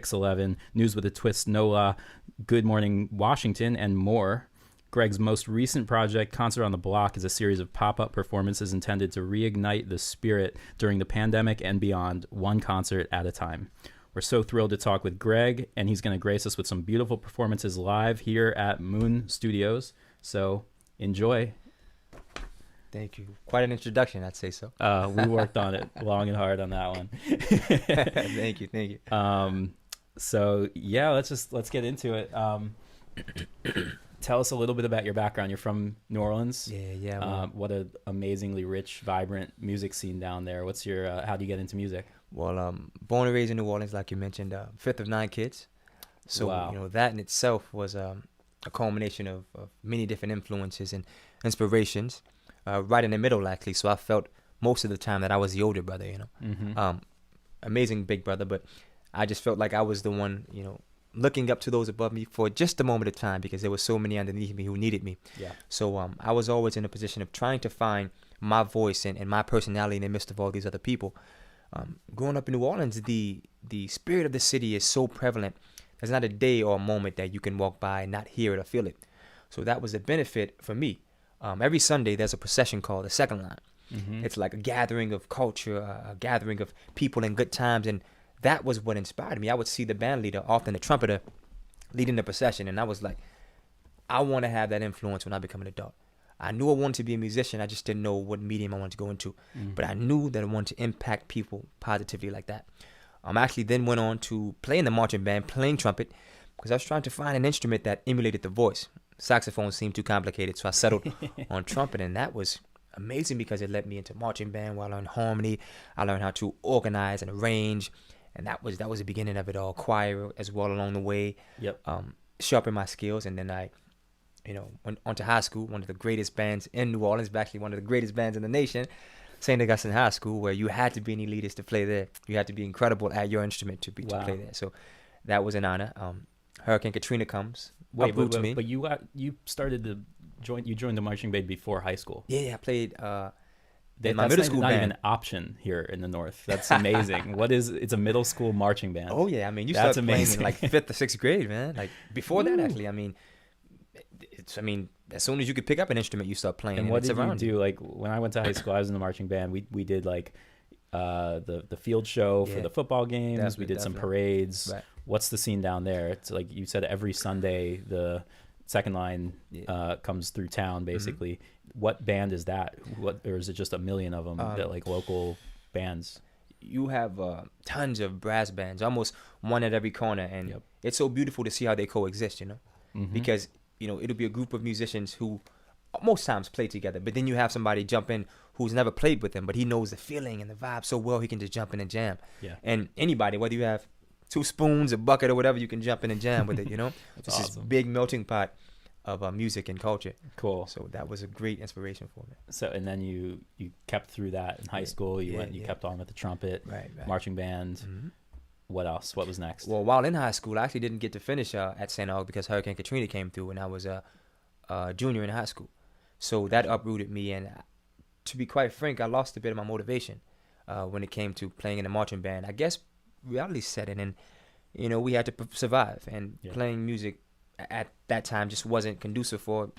611, News with a Twist NOLA, Good Morning Washington, and more. Greg's most recent project, Concert on the Block, is a series of pop-up performances intended to reignite the spirit during the pandemic and beyond, one concert at a time. We're so thrilled to talk with Greg, and he's going to grace us with some beautiful performances live here at m00n Studios. So enjoy. Thank you. Quite an introduction, I'd say so. We worked on it long and hard on that one. Thank you. So yeah, let's get into it. Tell us a little bit about your background. You're from New Orleans. Yeah. Well, What an amazingly rich, vibrant music scene down there. What's your how do you get into music? Born and raised in New Orleans, like you mentioned, fifth of 9 kids. So Wow. that in itself was a culmination of many different influences and inspirations. Right in the middle, actually. So I felt most of the time that I was the older brother. Mm-hmm. Amazing big brother, but I just felt like I was the one, looking up to those above me for just a moment of time because there were so many underneath me who needed me. Yeah. So I was always in a position of trying to find my voice and my personality in the midst of all these other people. Growing up in New Orleans, the spirit of the city is so prevalent. There's not a day or a moment that you can walk by and not hear it or feel it. So that was a benefit for me. Every Sunday, there's a procession called the Second Line. Mm-hmm. It's like a gathering of culture, a gathering of people in good times, and that was what inspired me. I would see the band leader, often the trumpeter, leading the procession, and I was like, I want to have that influence when I become an adult. I knew I wanted to be a musician. I just didn't know what medium I wanted to go into, but I knew that I wanted to impact people positively like that. I actually then went on to play in the marching band, playing trumpet, because I was trying to find an instrument that emulated the voice. Saxophone seemed too complicated, so I settled on trumpet, and that was amazing because it led me into marching band where I learned harmony. I learned how to organize and arrange, and that was the beginning of it all. Choir as well along the way. Yep. Sharpened my skills, and then I, went on to high school. One of the greatest bands in New Orleans, actually one of the greatest bands in the nation, St. Augustine High School, where you had to be an elitist to play there. You had to be incredible at your instrument to play there. So that was an honor. Hurricane Katrina comes. Wait, uproots me. but you started to joined the marching band before high school. Yeah, I played in my That's middle school not band. even an option here in the North. That's amazing. It's a middle school marching band. Oh yeah, I mean you That's start playing amazing. in like 5th or 6th grade, man. Like before that, Woo. actually, as soon as you could pick up an instrument, you start playing. And what it's did you around do? Like when I went to high school, I was in the marching band. We did like the field show for Yeah, the football games. We definitely, did some definitely. parades. Right. What's the scene down there? It's like you said, every Sunday the second line Yeah. comes through town basically. What band is that? Or is it just a million of them that like local bands? You have tons of brass bands, almost one at every corner, and Yep. it's so beautiful to see how they coexist. Mhm. Because it'll be a group of musicians who most times play together, but then you have somebody jump in who's never played with them, but he knows the feeling and the vibe so well he can just jump in and jam. Yeah. And anybody, whether you have 2 spoons, a bucket, or whatever, you can jump in and jam with it. That's It's this awesome. big melting pot of music and culture. Cool. So that was a great inspiration for me. So and then you kept through that in high school. You Yeah. kept on with the trumpet, Right. marching band. Mhm. What else? What was next? Well, while in high school, I actually didn't get to finish at St. Aug because Hurricane Katrina came through when I was a junior in high school. So that uprooted me, and to be quite frank, I lost a bit of my motivation when it came to playing in a marching band. I guess reality set in, and we had to survive, and Yeah. playing music at that time just wasn't conducive for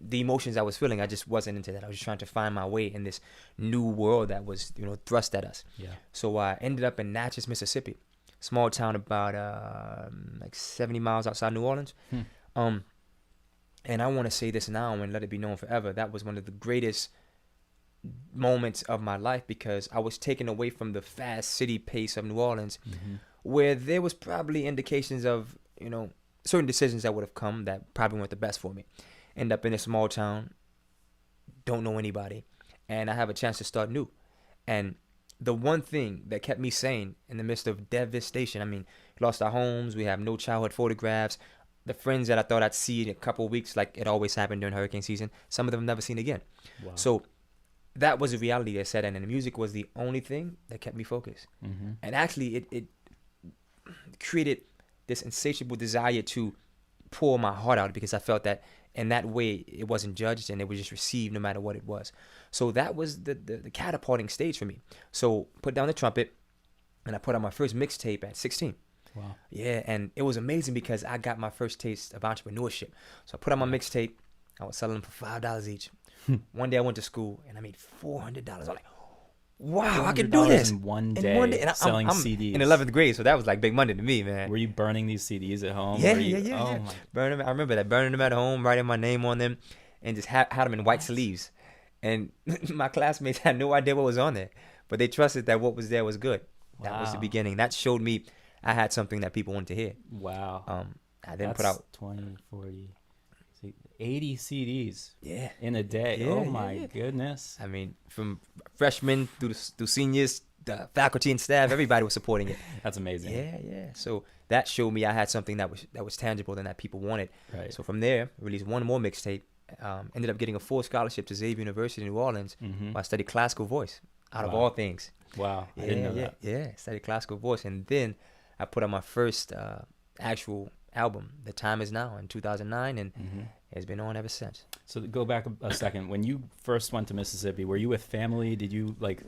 the emotions I was feeling. I just wasn't into that. I was just trying to find my way in this new world that was thrust at us. Yeah. So I ended up in Natchez, Mississippi, small town about like 70 miles outside New Orleans. And I want to say this now and let it be known forever. That was one of the greatest moments of my life because I was taken away from the fast city pace of New Orleans, where there was probably indications of, certain decisions that would have come that probably weren't the best for me. End up in a small town, don't know anybody, and I have a chance to start new. And the one thing that kept me sane in the midst of devastation, we lost our homes, we have no childhood photographs. The friends that I thought I'd see in a couple of weeks, like it always happened during hurricane season, some of them I've never seen again. Wow. So that was a reality that set in, and the music was the only thing that kept me focused. And actually, it created this insatiable desire to pour my heart out because I felt that in that way it wasn't judged and it was just received no matter what it was. So that was the catapulting stage for me. So put down the trumpet, and I put out my first mixtape at 16. Wow. Yeah, and it was amazing because I got my first taste of entrepreneurship. So I put out my mixtape. I was selling them for $5 each. One day I went to school and I made $400. I'm like, wow, I could do this in one day. And selling I'm CDs in 11th grade, so that was like big money to me, man. Were you burning these CDs at home? Yeah, Oh yeah. my. Burning them. I remember that, burning them at home, writing my name on them, and just had them in white sleeves. And my classmates had no idea what was on there, but they trusted that what was there was good. That was the Wow. beginning. That showed me I had something that people wanted to hear. Wow. I then That's put out 20, 40, 80 CDs yeah. in a day. Yeah, Oh yeah, my yeah. goodness. I mean, from freshmen through seniors, the faculty and staff, everybody was supporting it. That's amazing. Yeah. So that showed me I had something that was tangible and that people wanted. Right. So from there, released one more mixtape. Ended up getting a full scholarship to Xavier University in New Orleans. Mm-hmm. I studied classical voice, out of Wow. all things. Wow. I didn't know that. Yeah, studied classical voice, and then I put out my first actual album, "The Time Is Now," in 2009, and Mm-hmm. it's been on ever since. So to go back a second. When you first went to Mississippi, were you with family? Did you like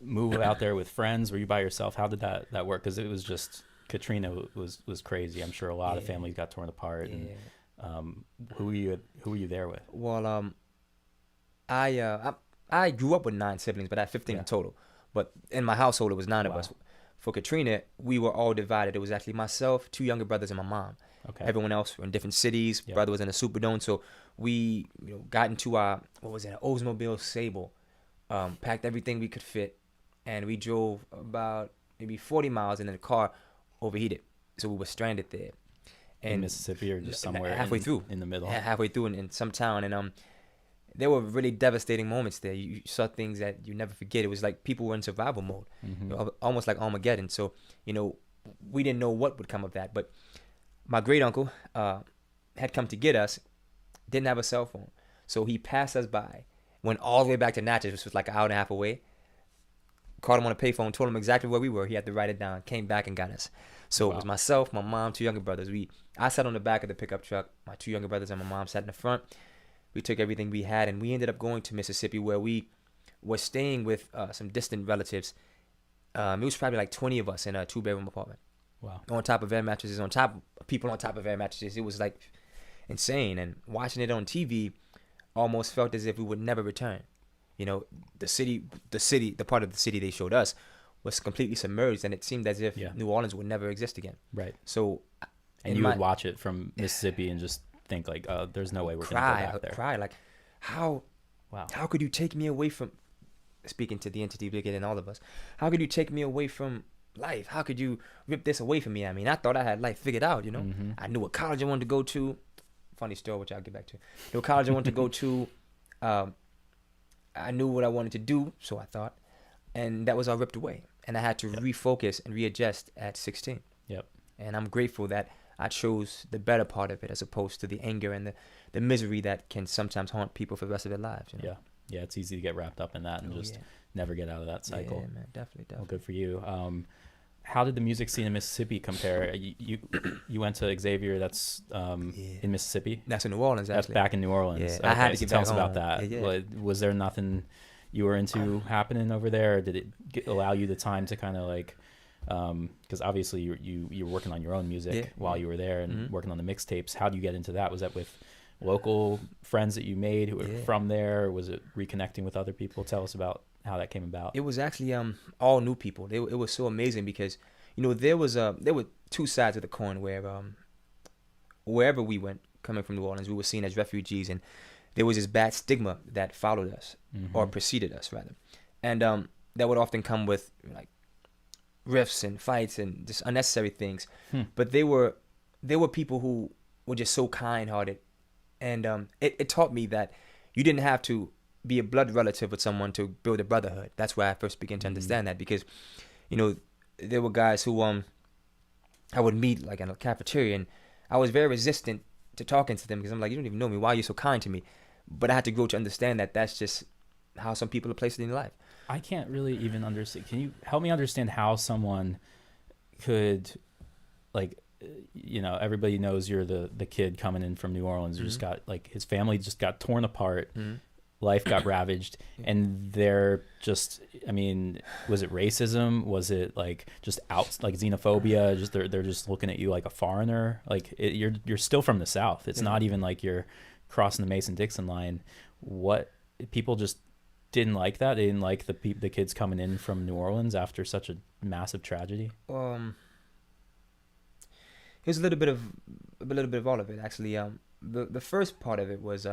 move out there with friends? Were you by yourself? How did that work? Because it was just Katrina was crazy. I'm sure a lot of families got torn apart. And who were you there with? Well, I grew up with 9 siblings, but I had 15 in total. But in my household, it was 9 of us. For Katrina, we were all divided. It was actually myself, 2 younger brothers, and my mom. Okay. Everyone else were in different cities. Yep. Brother was in a Superdome. So we got into our, an Oldsmobile Sable, packed everything we could fit, and we drove about maybe 40 miles, and then the car overheated. So we were stranded there. In Mississippi or just somewhere halfway through in the middle? Halfway through in some town. And there were really devastating moments there. You saw things that you never forget. It was like people were in survival mode, Mm-hmm. Almost like Armageddon. So, we didn't know what would come of that. But my great uncle had come to get us, didn't have a cell phone. So he passed us by, went all the way back to Natchez, which was like an hour and a half away, called him on a payphone, told him exactly where we were. He had to write it down, came back and got us. So It was myself, my mom, 2 younger brothers. I sat on the back of the pickup truck. My 2 younger brothers and my mom sat in the front. We took everything we had, and we ended up going to Mississippi, where we were staying with some distant relatives. It was probably like 20 of us in a 2-bedroom apartment. Wow. On top of air mattresses, people on top of air mattresses. It was like insane. And watching it on TV almost felt as if we would never return. The part of the city they showed us was completely submerged, and it seemed as if New Orleans would never exist again. Right. So, and you would watch it from Mississippi and just think like, oh, there's no way we're going to go back there. Cry like, how could you take me away from, speaking to the entity bigger than all of us, how could you take me away from life? How could you rip this away from me? I mean, I thought I had life figured out, Mm-hmm. I knew what college I wanted to go to. Funny story, which I'll get back to. Knew what college I wanted to go to. I knew what I wanted to do, so I thought, and that was all ripped away. And I had to refocus and readjust at 16. Yep. And I'm grateful that I chose the better part of it, as opposed to the anger and the misery that can sometimes haunt people for the rest of their lives. Yeah, it's easy to get wrapped up in that and never get out of that cycle. Yeah, man, definitely. Well, good for you. How did the music scene in Mississippi compare? You went to Xavier. That's in Mississippi. That's in New Orleans. That's Actually. back in New Orleans. Yeah, Okay, I had to so get tell back us about home. that. Yeah. Was there nothing you were into happening over there? Or did it allow you the time to kind of like? Because obviously you were working on your own music while you were there and working on the mixtapes. How do you get into that? Was that with local friends that you made who were from there? Or was it reconnecting with other people? Tell us about how that came about. It was actually all new people. It was so amazing because there were 2 sides of the coin where wherever we went, coming from New Orleans, we were seen as refugees, and there was this bad stigma that followed us or preceded us rather, and that would often come with like rifts and fights and just unnecessary things. But they were people who were just so kind-hearted, and it taught me that you didn't have to be a blood relative with someone to build a brotherhood. That's where I first began to understand that, because there were guys who I would meet like in a cafeteria, and I was very resistant to talking to them because I'm like, you don't even know me. Why are you so kind to me? But I had to grow to understand that that's just how some people are placed in your life. I can't really even understand. Can you help me understand how someone could, like, everybody knows you're the kid coming in from New Orleans who just got, like, his family just got torn apart. life got ravaged, and they're just, I mean, was it racism? Was it like just out, like xenophobia? Just they're just looking at you like a foreigner. Like you're still from the South. It's not even like you're crossing the Mason-Dixon line. What people just didn't like that. They didn't like the kids coming in from New Orleans after such a massive tragedy. Here's a little bit of all of it actually. The first part of it was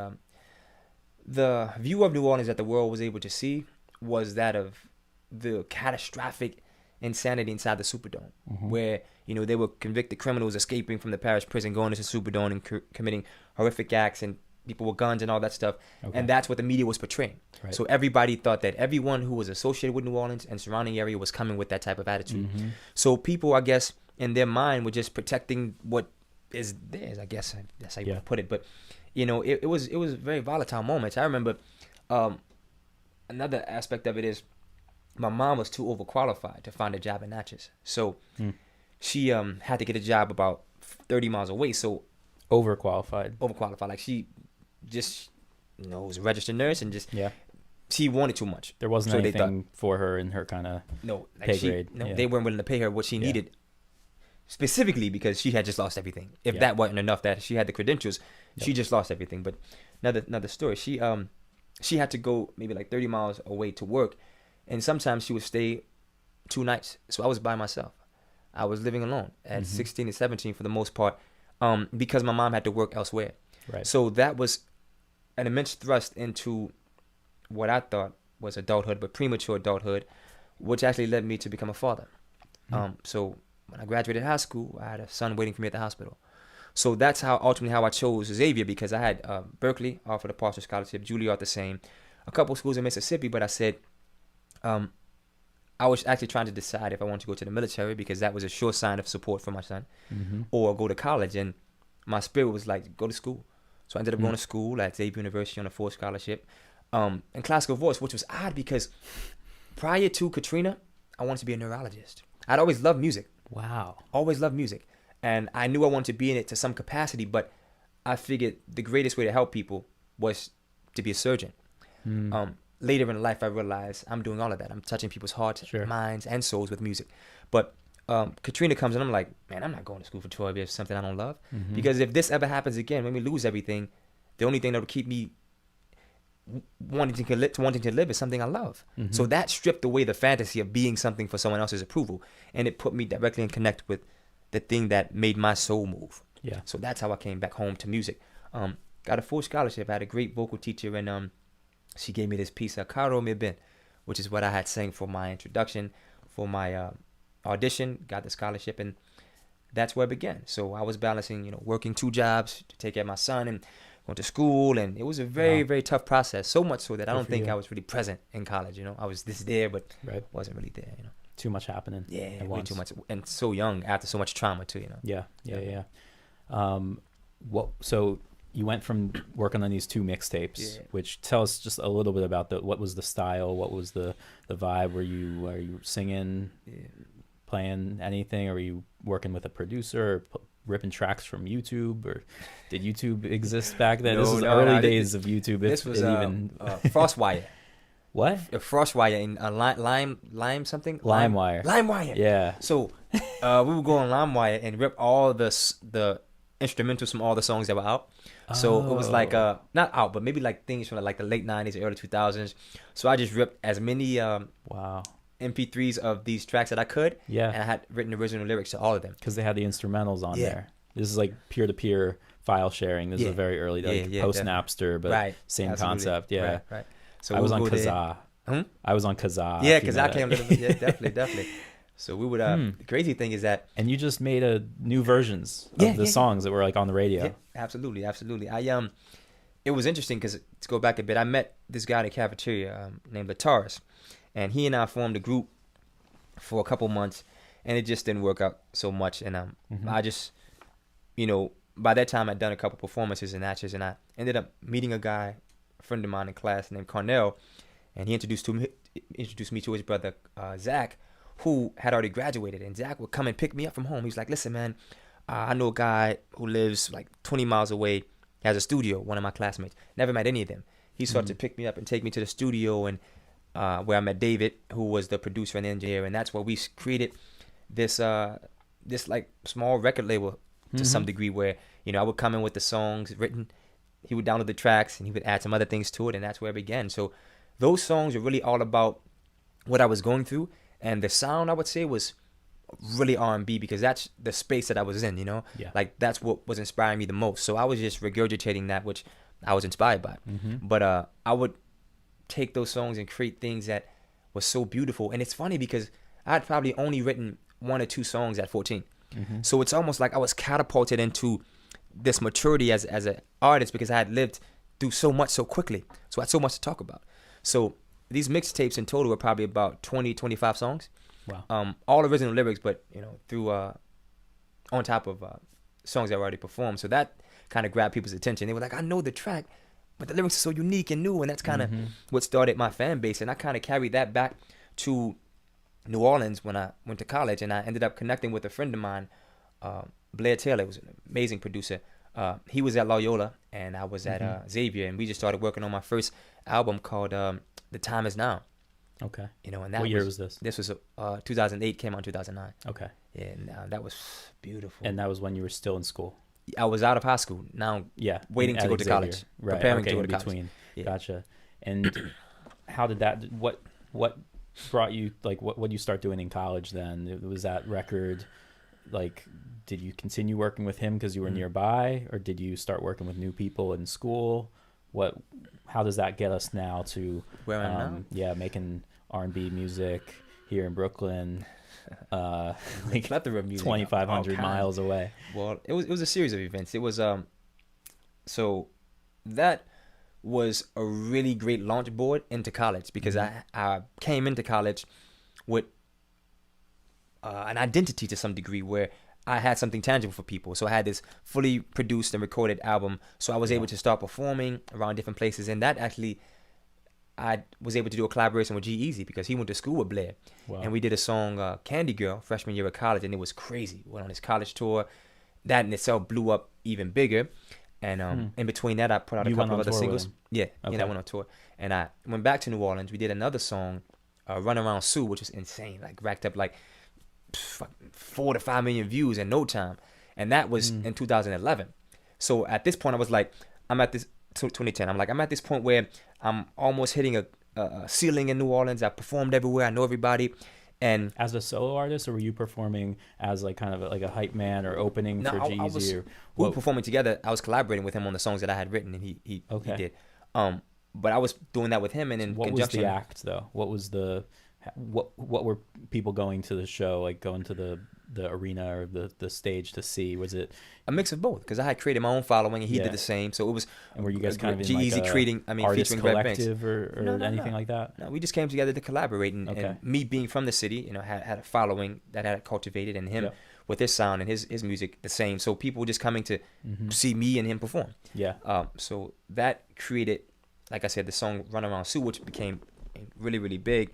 the view of New Orleans that the world was able to see was that of the catastrophic insanity inside the Superdome, where they were convicted criminals escaping from the parish prison, going into the Superdome and committing horrific acts, and people with guns and all that stuff. And that's what the media was portraying. Right. So everybody thought that everyone who was associated with New Orleans and surrounding area was coming with that type of attitude. So people, I guess, in their mind were just protecting what is theirs. I guess that's how you put it. But it was very volatile moments. I remember another aspect of it is my mom was too overqualified to find a job in Natchez. So she had to get a job about 30 miles away. So overqualified. Like she just was a registered nurse and just she wanted too much. There wasn't anything for her in her kind of pay grade. They weren't willing to pay her what she needed, specifically because she had just lost everything. If that wasn't enough, that she had the credentials, she just lost everything. But another story. She had to go maybe like 30 miles away to work, and sometimes she would stay 2 nights. So I was by myself. I was living alone at 16 and 17 for the most part, because my mom had to work elsewhere. Right. So that was an immense thrust into what I thought was adulthood, but premature adulthood, which actually led me to become a father. So when I graduated high school, I had a son waiting for me at the hospital. So that's ultimately how I chose Xavier, because I had Berkeley offered a partial scholarship, Juilliard the same, a couple schools in Mississippi, but I said I was actually trying to decide if I wanted to go to the military, because that was a sure sign of support for my son, or go to college. And my spirit was like, go to school. So I ended up going to school at Xavier University on a full scholarship in classical voice, which was odd because prior to Katrina, I wanted to be a neurologist. I'd always loved music. Wow. Always loved music. And I knew I wanted to be in it to some capacity, but I figured the greatest way to help people was to be a surgeon. Later in life, I realized I'm doing all of that. I'm touching people's hearts, minds, and souls with music. But Katrina comes and I'm like, man, I'm not going to school for 12 years for something I don't love. Because if this ever happens again, when we lose everything, the only thing that will keep me wanting to live is something I love. So that stripped away the fantasy of being something for someone else's approval, and it put me directly in connect with the thing that made my soul move. So that's how I came back home to music. Got a full scholarship. I had a great vocal teacher, and she gave me this piece of Caro m00n, which is what I had sang for my introduction, for my audition. Got the scholarship, and that's where it began. So I was balancing, working 2 jobs to take care of my son and going to school, and it was a very, very tough process. So much so that I don't think I was really present in college. I was there, but wasn't really there. Too much happening. Yeah, way too much, and so young after so much trauma too. Yeah. So you went from working on these 2 mixtapes, which tell us just a little bit about what was the style, what was the vibe? Were you singing, playing anything, or were you working with a producer, or ripping tracks from YouTube, or did YouTube exist back then? This was early days of YouTube. This was Frostwire. What? Frostwire in Lime something? LimeWire. Yeah. So we would go on LimeWire and rip all the instrumentals from all the songs that were out. So it was like not out, but maybe like things from like the late 90s, early 2000s. So I just ripped as many MP3s of these tracks that I could. Yeah. And I had written original lyrics to all of them. Because they had the instrumentals on there. This is like peer-to-peer file sharing. This is a very early, post-Napster, but same concept. Yeah. Right. So I was on Kazaa. I was on Kazaa. Yeah, Kazaa came a little bit. Yeah, definitely. So we would. The crazy thing is that. And you just made new versions of the songs that were like on the radio. Yeah, absolutely. It was interesting because, to go back a bit, I met this guy in the cafeteria named Lataris, and he and I formed a group for a couple months, and it just didn't work out so much. And I just, by that time I'd done a couple performances in Natchez, and I ended up meeting a guy, a friend of mine in class named Cornell, and he introduced me to his brother Zach, who had already graduated. And Zach would come and pick me up from home. He's like, listen, man, I know a guy who lives like 20 miles away. He has a studio, one of my classmates. Never met any of them. he started to pick me up and take me to the studio, and where I met David, who was the producer and engineer, and that's where we created this like small record label to some degree, where I would come in with the songs written, he would download the tracks, and he would add some other things to it, and that's where it began. So those songs are really all about what I was going through, and the sound, I would say, was really R&B, because that's the space that I was in, like that's what was inspiring me the most. So I was just regurgitating that which I was inspired by. But I would take those songs and create things that was so beautiful. And it's funny because I had probably only written 1 or 2 songs at 14. So it's almost like I was catapulted into this maturity as an artist, because I had lived through so much so quickly. So I had so much to talk about. So these mixtapes in total were probably about 20, 25 songs. Wow. All original lyrics, but through on top of songs that were already performed. So that kind of grabbed people's attention. They were like, I know the track, but the lyrics are so unique and new, and that's kind of what started my fan base. And I kind of carried that back to New Orleans when I went to college, and I ended up connecting with a friend of mine, Blair Taylor, was an amazing producer. He was at Loyola, and I was at Xavier, and we just started working on my first album called The Time Is Now. Okay. And that what year was this? This was 2008, came out in 2009. Okay. Yeah, and that was beautiful. And that was when you were still in school? I was out of high school. Now, waiting to go to college. Right. Preparing to go to college. Between. Yeah. Gotcha. And how did that, what brought you, like, what did you start doing in college then? Was that record, like, did you continue working with him because you were nearby, or did you start working with new people in school? How does that get us now to where I am now? Yeah, making R&B music here in Brooklyn, like plethora of music, 2,500 miles away. Well, it was a series of events. It was so that was a really great launch board into college, because I came into college with an identity to some degree, where I had something tangible for people. So I had this fully produced and recorded album. So I was able to start performing around different places. And that actually, I was able to do a collaboration with G-Eazy, because he went to school with Blair. Wow. And we did a song, Candy Girl, freshman year of college. And it was crazy. We went on his college tour. That in itself blew up even bigger. And in between that, I put out a couple of other singles. Yeah, okay. I went on tour. And I went back to New Orleans. We did another song, Run Around Sue, which was insane. Like, racked up like 4 to 5 million views in no time, and that was in 2011. So at this point, I was like, I'm at this 2010. I'm at this point where I'm almost hitting a ceiling in New Orleans. I performed everywhere. I know everybody. And as a solo artist, or were you performing as like kind of like a hype man or opening for G-Eazy? We were performing together. I was collaborating with him on the songs that I had written, and he did. But I was doing that with him, and in what conjunction. Was the act though? What was the what were people going to the show, like going to the arena or the stage to see? Was it a mix of both? Because I had created my own following, and he did the same. So it was. And were you guys kind of in G-Eazy like creating? artist featuring collective or anything like that? No, we just came together to collaborate, and me being from the city, had a following that I had cultivated, and him with his sound and his music the same. So people were just coming to see me and him perform. Yeah. So that created, like I said, the song "Run Around Sue," which became really, really big.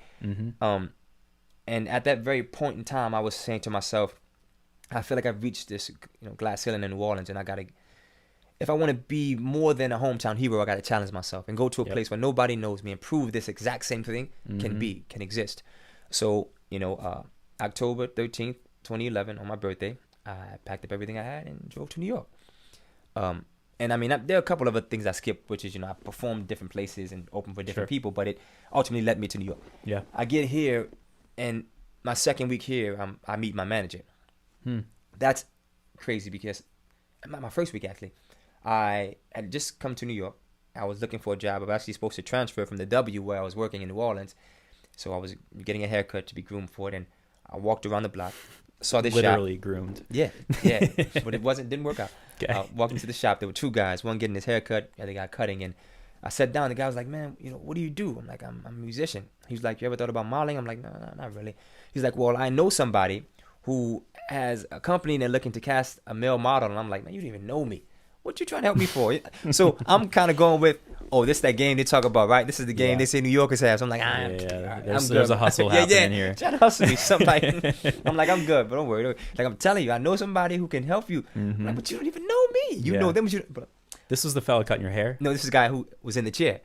And at that very point in time, I was saying to myself, I feel like I've reached this glass ceiling in New Orleans, and I gotta, if I want to be more than a hometown hero, I gotta challenge myself and go to a place where nobody knows me and prove this exact same thing can exist. So October 13th 2011, on my birthday, I packed up everything I had and drove to New York. And I mean, there are a couple of other things I skipped, which is, I performed different places and opened for different people, but it ultimately led me to New York. Yeah. I get here, and my second week here, I meet my manager. That's crazy, because my first week, actually, I had just come to New York. I was looking for a job. I was actually supposed to transfer from the W, where I was working in New Orleans. So I was getting a haircut to be groomed for it, and I walked around the block. Saw this literally shop. Groomed. Yeah, but it didn't work out. Okay. Walked into the shop. There were 2 guys, one getting his haircut, the other guy cutting. And I sat down. The guy was like, "Man, what do you do?" I'm like, "I'm a musician." He was like, "You ever thought about modeling?" I'm like, "No, not really." He's like, "Well, I know somebody who has a company and they're looking to cast a male model." And I'm like, "Man, you don't even know me. What you trying to help me for?" So I'm kind of going with, this is that game they talk about, right? This is the game they say New Yorkers have. So I'm like, I'm good. There's a hustle happening here. Trying to hustle me. Somebody. I'm like, I'm good, but don't worry. Like, I'm telling you, I know somebody who can help you. Like, but you don't even know me. You know them. But this was the fella cutting your hair? No, this is a guy who was in the chair.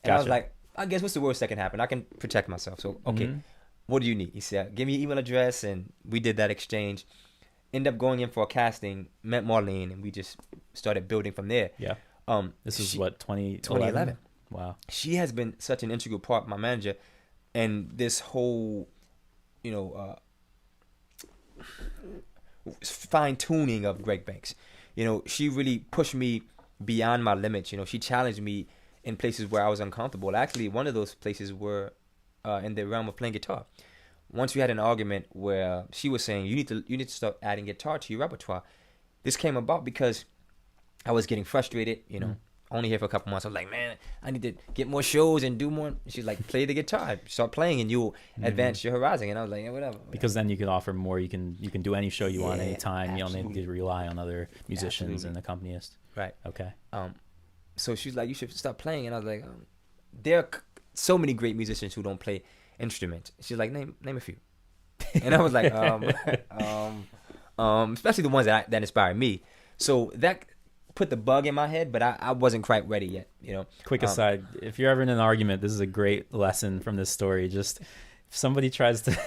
And I was Gotcha. like, I guess what's the worst that can happen? I can protect myself. So, okay, what do you need? He said, give me your email address. And we did that exchange. End up going in for a casting, met Marlene, and we just started building from there. Yeah. This is what, 2011. Wow. She has been such an integral part, my manager, and this whole, fine tuning of Greg Banks. She really pushed me beyond my limits. She challenged me in places where I was uncomfortable. Actually, one of those places were in the realm of playing guitar. Once we had an argument where she was saying, you need to start adding guitar to your repertoire. This came about because I was getting frustrated, only here for a couple months. I was like, man, I need to get more shows and do more. She's like, play the guitar, start playing, and you'll advance your horizon. And I was like, yeah, whatever. Because then you can offer more. You can do any show you want anytime. Absolutely. You don't need to rely on other musicians and accompanists. Right. Okay. So she's like, you should stop playing. And I was like, there are so many great musicians who don't play instruments. She's like, name a few. And I was like, especially the ones that inspired me. So that put the bug in my head, but I wasn't quite ready yet. Quick aside, if you're ever in an argument, this is a great lesson from this story. Just if somebody tries to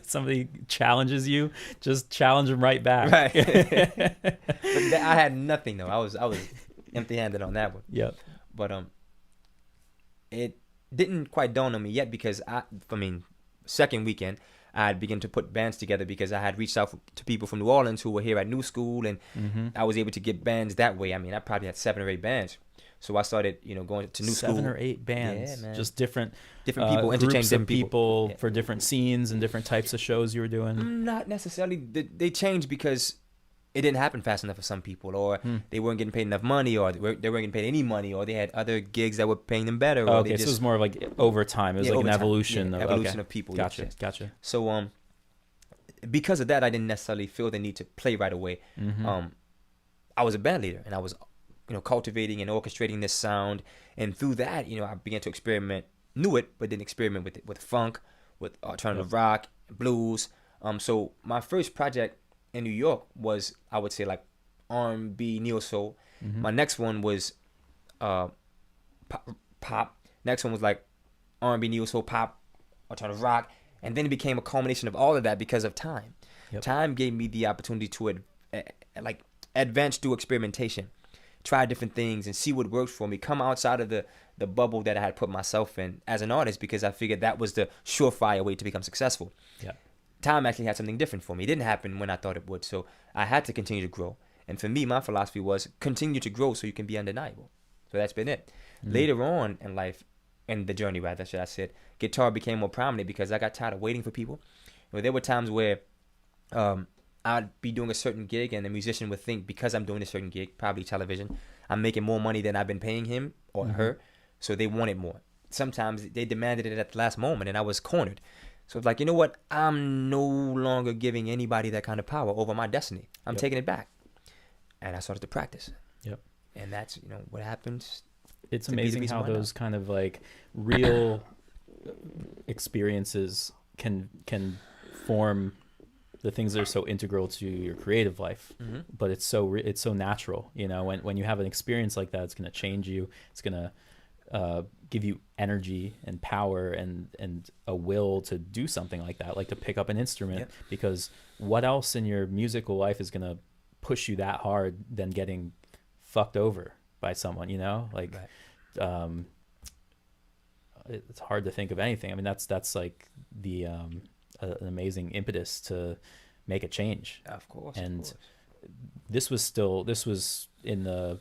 somebody challenges you, just challenge them right back. Right. But I had nothing though. I was empty-handed on that one. Yep. But it didn't quite dawn on me yet because second weekend I had begun to put bands together because I had reached out to people from New Orleans who were here at New School, and I was able to get bands that way. I probably had 7 or 8 bands. So I started, going to New School. 7 or 8 bands. Yeah, man. Just different people, groups of people Yeah. for different scenes and different types of shows you were doing. Not necessarily. They changed because it didn't happen fast enough for some people, or they weren't getting paid enough money, or they weren't getting paid any money, or they had other gigs that were paying them better. Oh, or okay, they so it was more like over time. It was like over an time. evolution. Yeah, of, evolution okay. of people. Gotcha, Yes. gotcha. So because of that, I didn't necessarily feel the need to play right away. I was a band leader, and I was cultivating and orchestrating this sound, and through that, I began to experiment, knew it, but didn't experiment with it, with funk, with alternative rock, blues. So my first project in New York was, I would say, like R&B, neo soul. My next one was pop. Next one was like R&B, neo soul, pop, alternative rock, and then it became a culmination of all of that because of time. Yep. Time gave me the opportunity to advance through experimentation, try different things, and see what works for me. Come outside of the bubble that I had put myself in as an artist, because I figured that was the surefire way to become successful. Yeah. Time actually had something different for me. It didn't happen when I thought it would, so I had to continue to grow. And for me, my philosophy was continue to grow so you can be undeniable. So that's been it. Later on in life, in the journey rather, should I say, guitar became more prominent because I got tired of waiting for people. There were times where I'd be doing a certain gig, and the musician would think, because I'm doing a certain gig, probably television, I'm making more money than I've been paying him or her, so they wanted more. Sometimes they demanded it at the last moment, and I was cornered. So it's like, you know what? I'm no longer giving anybody that kind of power over my destiny. I'm taking it back. And I started to practice. Yep. And that's, what happens. It's amazing how those kind of like real experiences can form the things that are so integral to your creative life. But it's so natural, when you have an experience like that, it's going to change you. It's going to give you energy and power and a will to do something like that, like to pick up an instrument, because what else in your musical life is going to push you that hard than getting fucked over by someone, it's hard to think of anything. I mean, that's like the an amazing impetus to make a change. Of course. And this was in the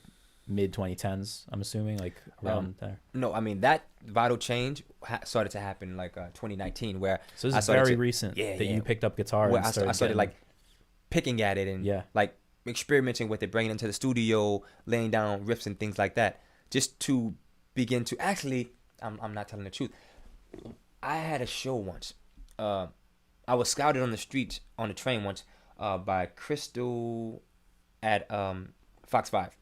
mid 2010s, I'm assuming, like around there. No, I mean, that vital change started to happen like 2019, where so this is very recent that you picked up guitar. Where and I started like picking at it and like experimenting with it, bringing it into the studio, laying down riffs and things like that, just to begin to actually. I'm not telling the truth. I had a show once. I was scouted on the street on the train once by Crystal at Fox 5.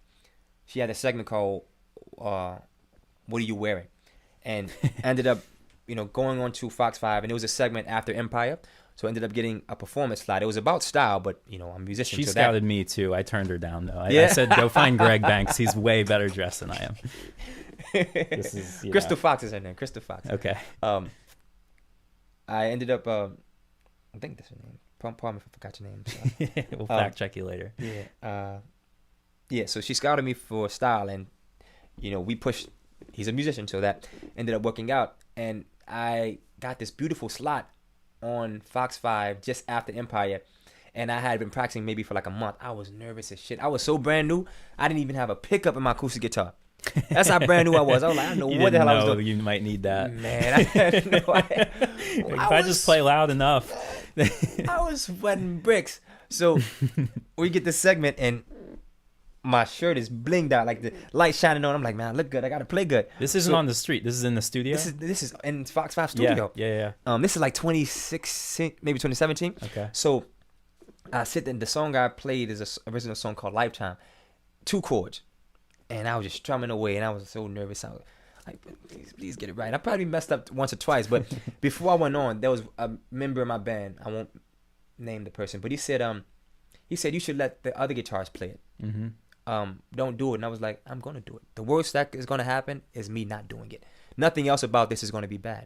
She had a segment called "What Are You Wearing," and ended up, going on to Fox 5, and it was a segment after Empire. So I ended up getting a performance slot. It was about style, but I'm a musician. She so scouted me too. I turned her down though. I said, "Go find Greg Banks. He's way better dressed than I am." This is Crystal Fox is her name. Crystal Fox. Okay. I ended up. I think that's her name. Pardon me if I forgot your name. So. We'll fact check you later. Yeah. So she scouted me for style, and we pushed. He's a musician, so that ended up working out, and I got this beautiful slot on Fox 5 just after Empire, and I had been practicing maybe for like a month. I was nervous as shit. I was so brand new. I didn't even have a pickup in my acoustic guitar. That's how brand new I was. I was like, I don't know what the hell I was doing. You might need that. Man, I had no idea. If I just play loud enough. I was sweating bricks. So we get this segment, and my shirt is blinged out, like the light shining on. I'm like, man, I look good. I gotta play good. This isn't on the street. This is in the studio. This is in Fox 5 studio. Yeah. This is like 2016, maybe 2017. Okay. So I sit there, and the song I played is an original song called Lifetime, 2 chords. And I was just strumming away, and I was so nervous. I was like, please get it right. I probably messed up once or twice, but before I went on, there was a member of my band. I won't name the person, but he said you should let the other guitarists play it. Mm-hmm. Don't do it. And I was like, I'm gonna do it. The worst that is gonna happen is me not doing it. Nothing else about this is gonna be bad.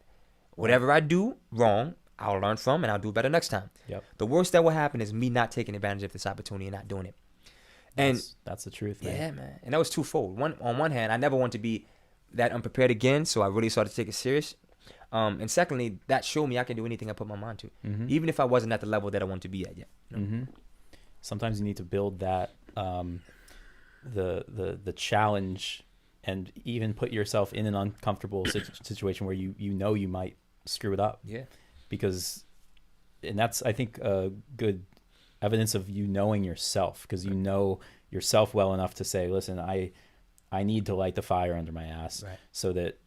Whatever I do wrong, I'll learn from, and I'll do better next time. Yep. The worst that will happen is me not taking advantage of this opportunity and not doing it. And that's the truth, man. Yeah, man. And that was twofold. On one hand, I never want to be that unprepared again, so I really started to take it serious. And secondly, that showed me I can do anything I put my mind to, even if I wasn't at the level that I want to be at yet. Sometimes you need to build that the challenge, and even put yourself in an uncomfortable situation where you might screw it up. Yeah. And that's, I think, a good evidence of you knowing yourself, because you know yourself well enough to say, listen, I need to light the fire under my ass, right, so that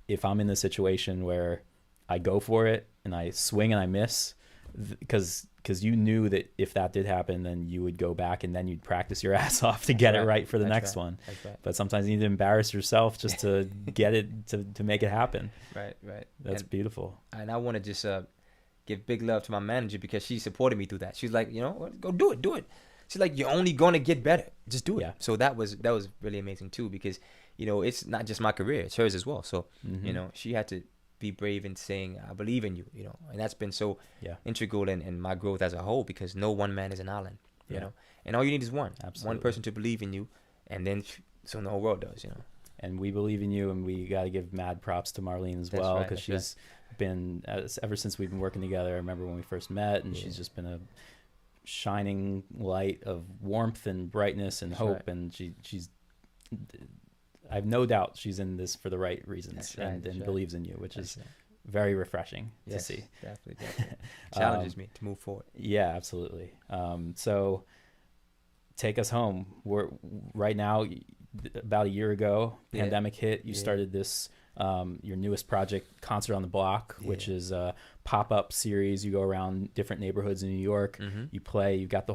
if I'm in the situation where I go for it and I swing and I miss, because you knew that if that did happen, then you would go back and then you'd practice your ass off to get it right for the next one. Right. But sometimes you need to embarrass yourself just to get it, to make it happen. Right. That's beautiful. And I want to just give big love to my manager, because she supported me through that. She's like, go do it. She's like, you're only gonna get better. Just do it. Yeah. So that was really amazing too, because it's not just my career, it's hers as well. So she had to be brave in saying, I believe in you. And that's been so integral in my growth as a whole, because no one man is an island. You know, and all you need is one. Absolutely. One person to believe in you, and then so the whole world does. And we believe in you, and we got to give mad props to Marlene as well, because she's been, ever since we've been working together. I remember when we first met, and she's just been a shining light of warmth and brightness and hope. And she's, I have no doubt she's in this for the right reasons, and believes in you, which is very refreshing to see. Definitely. Challenges me to move forward. Yeah, absolutely. So take us home. We're right now, about a year ago, pandemic hit. You started this, your newest project, Concert on the Block, which is a pop-up series. You go around different neighborhoods in New York. You play. You got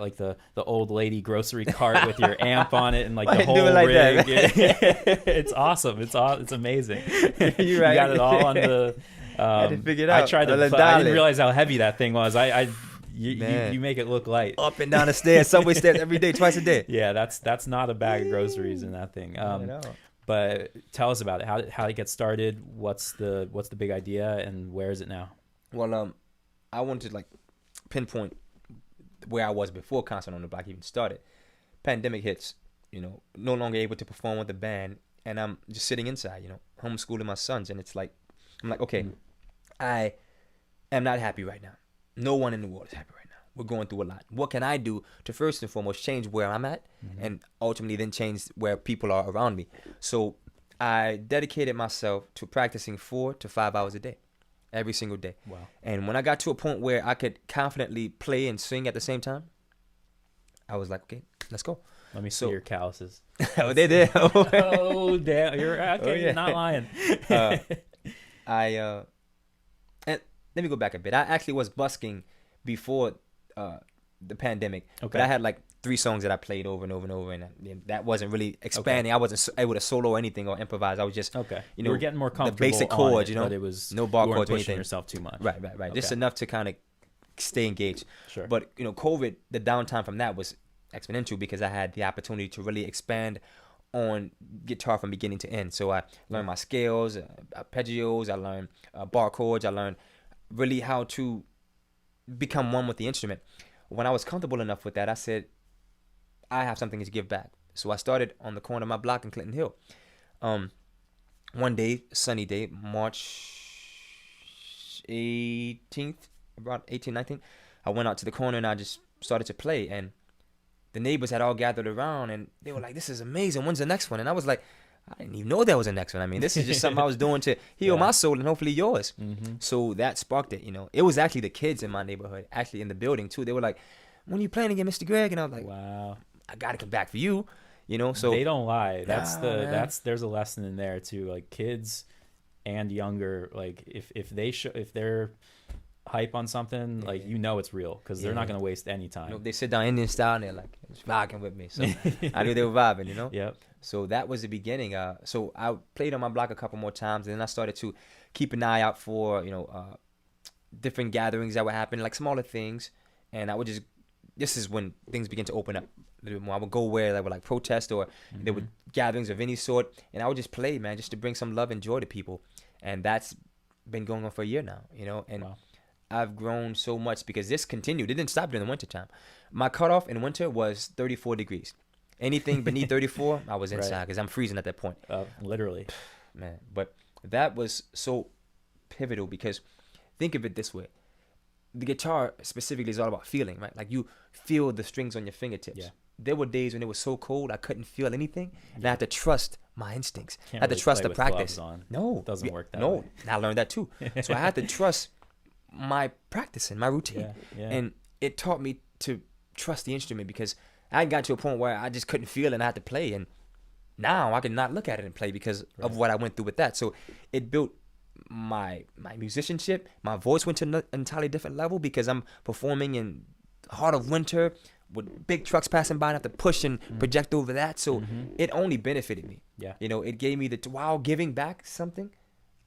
like the old lady grocery cart with your amp on it, and like the whole rig. It's awesome. It's amazing. You're right. You got it all on the. I had to figure it out. I tried to. I didn't realize how heavy that thing was. You make it look light. Up and down the stairs, subway stairs every day, twice a day. Yeah, that's not a bag of groceries in that thing. But tell us about it. How did it get started? What's the big idea, and where is it now? Well, I wanted to pinpoint where I was before Concert on the Block even started. Pandemic hits, no longer able to perform with the band, and I'm just sitting inside, homeschooling my sons, and it's like, I'm like, okay, I am not happy right now. No one in the world is happy right now. We're going through a lot. What can I do to first and foremost change where I'm at, and ultimately then change where people are around me? So I dedicated myself to practicing 4 to 5 hours a day, every single day. Wow. And when I got to a point where I could confidently play and sing at the same time, I was like, okay, let's go. Let me see your calluses. Oh, they did. Oh, damn. You're okay. You're not lying. And let me go back a bit. I actually was busking before the pandemic, but I had like 3 songs that I played over and over and over, and that wasn't really expanding. I wasn't able to solo anything or improvise. I was just you were getting more comfortable. The basic chords, but it was no bar chords or pushing anything. yourself too much. Right. Just enough to kind of stay engaged. Sure. But COVID, the downtime from that was exponential, because I had the opportunity to really expand on guitar from beginning to end. So I learned my scales, arpeggios. I learned bar chords. I learned really how to become one with the instrument. When I was comfortable enough with that, I said, I have something to give back. So I started on the corner of my block in Clinton Hill. One day, sunny day, March 18th, about 18, 19, I went out to the corner and I just started to play. And the neighbors had all gathered around and they were like, this is amazing. When's the next one? And I was like, I didn't even know there was a next one. I mean, this is just something I was doing to heal my soul and hopefully yours. So that sparked it, you know. It was actually the kids in my neighborhood, actually in the building too. They were like, when are you playing again, Mr. Greg? And I was like, wow, I got to come back for you, you know. So they don't lie. That's man. There's a lesson in there too. Like kids and younger, like if they're hype on something, like you know it's real because they're not gonna waste any time. You know, they sit down Indian style and they're like vibing with me, so I knew they were vibing, you know. Yep. So that was the beginning. So I played on my block a couple more times, and then I started to keep an eye out for different gatherings that would happen, like smaller things, and I would just. This is when things begin to open up a little bit more. I would go where there were like protests or there were gatherings of any sort, and I would just play, man, just to bring some love and joy to people, and that's been going on for a year now, you know. And wow. I've grown so much because this continued. It didn't stop during the winter time. My cutoff in winter was 34 degrees. Anything beneath 34, I was inside because I'm freezing at that point. Literally. Man, but that was so pivotal because think of it this way. The guitar specifically is all about feeling, right? Like you feel the strings on your fingertips. Yeah. There were days when it was so cold I couldn't feel anything, and I had to trust my instincts. Can't I had to really trust play the with practice. gloves on. No, It doesn't work that no, way. and I learned that too. So I had to trust my practice and my routine, and it taught me to trust the instrument because I got to a point where I just couldn't feel it and I had to play, and now I can not look at it and play because of what I went through with that. So it built my musicianship. My voice went to an entirely different level because I'm performing in the heart of winter with big trucks passing by and I have to push and project over that. So it only benefited me. Yeah. You know, it gave me while giving back something,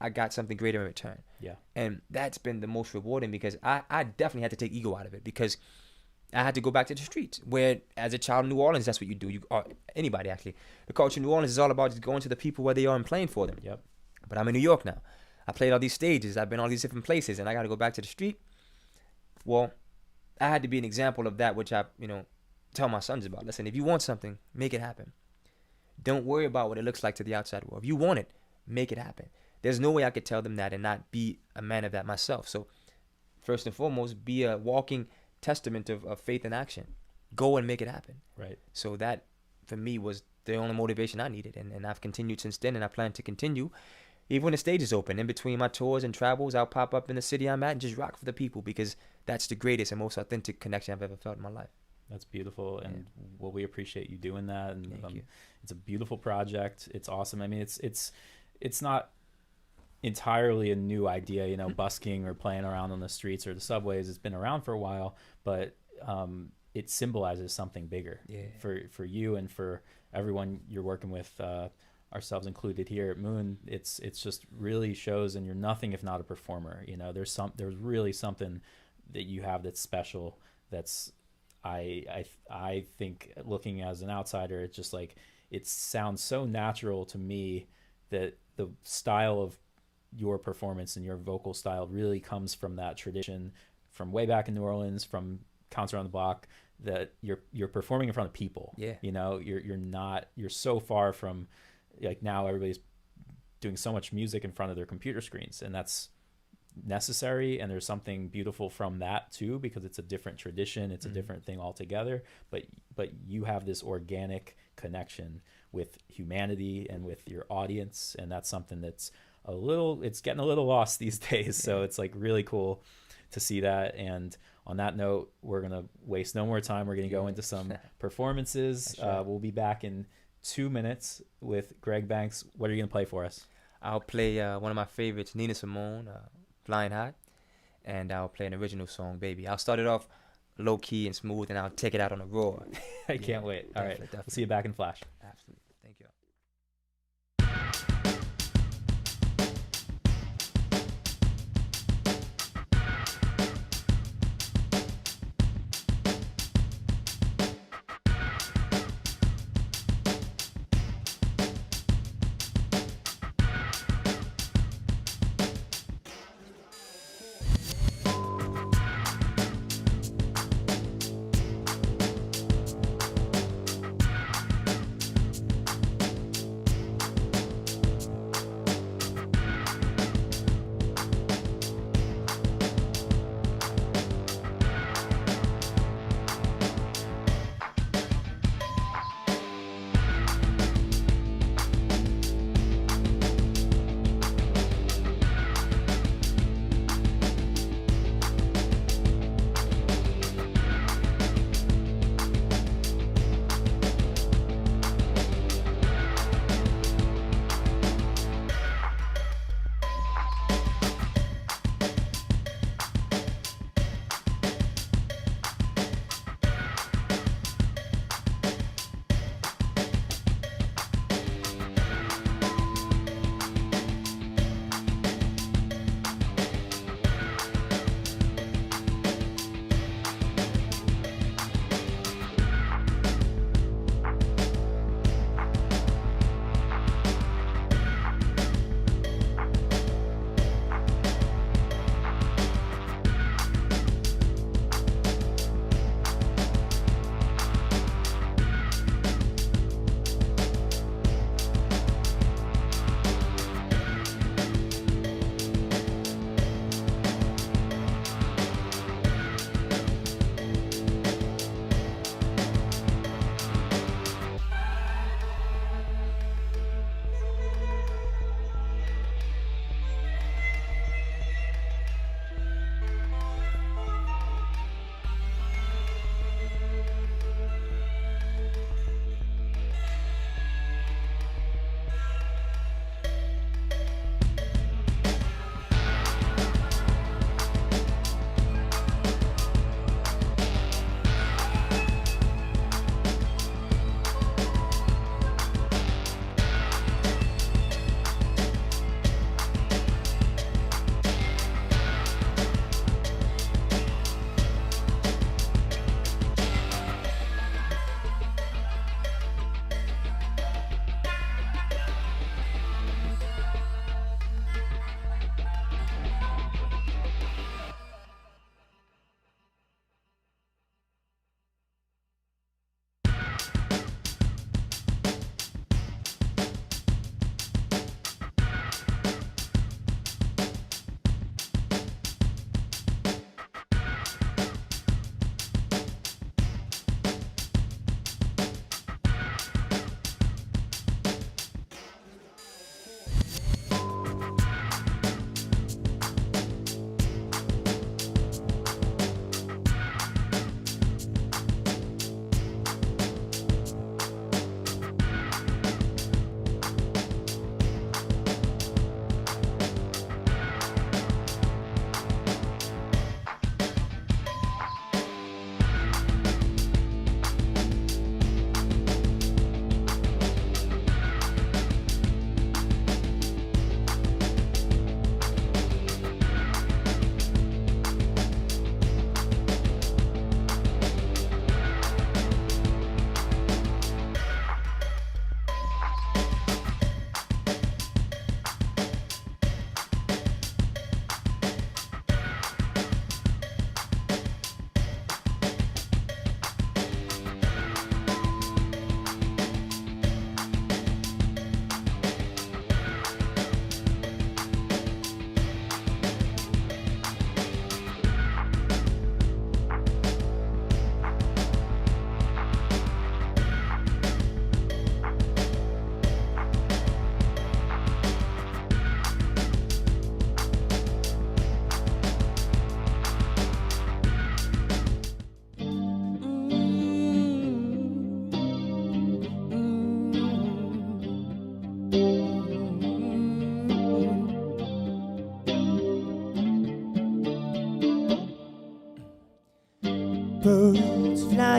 I got something greater in return. Yeah. And that's been the most rewarding because I definitely had to take ego out of it because I had to go back to the streets where as a child in New Orleans, that's what you do. Or anybody actually. The culture in New Orleans is all about just going to the people where they are and playing for them. Yep. But I'm in New York now. I played all these stages. I've been all these different places, and I got to go back to the street. Well, I had to be an example of that, which I, tell my sons about. Listen, if you want something, make it happen. Don't worry about what it looks like to the outside world. If you want it, make it happen. There's no way I could tell them that and not be a man of that myself. So, first and foremost, be a walking testament of faith and action. Go and make it happen. Right. So that, for me, was the only motivation I needed, and I've continued since then, and I plan to continue. Even when the stage is open, in between my tours and travels, I'll pop up in the city I'm at and just rock for the people because that's the greatest and most authentic connection I've ever felt in my life. That's beautiful, and well, we appreciate you doing that. And Thank you. It's a beautiful project. It's awesome. I mean, it's not entirely a new idea, busking or playing around on the streets or the subways. It's been around for a while, but it symbolizes something bigger for you and for everyone you're working with. Ourselves included here at m00n, it's just really shows, and you're nothing if not a performer. There's really something that you have that's special. That's I think, looking as an outsider, it's just like it sounds so natural to me that the style of your performance and your vocal style really comes from that tradition from way back in New Orleans, from Concert on the Block, that you're performing in front of people. Yeah. You're so far from, like, now everybody's doing so much music in front of their computer screens, and that's necessary, and there's something beautiful from that too, because it's a different tradition, it's a different thing altogether, but you have this organic connection with humanity and with your audience, and that's something that's it's getting a little lost these days. So it's like really cool to see that. And on that note, we're gonna waste no more time. We're gonna go into some performances. We'll be back in 2 minutes with Greg Banks. What are you gonna play for us? I'll play one of my favorites, Nina Simone, Flying High, and I'll play an original song, Baby. I'll start it off low key and smooth, and I'll take it out on a roar. I can't wait. All right, definitely. We'll see you back in Flash. Absolutely. Thank you.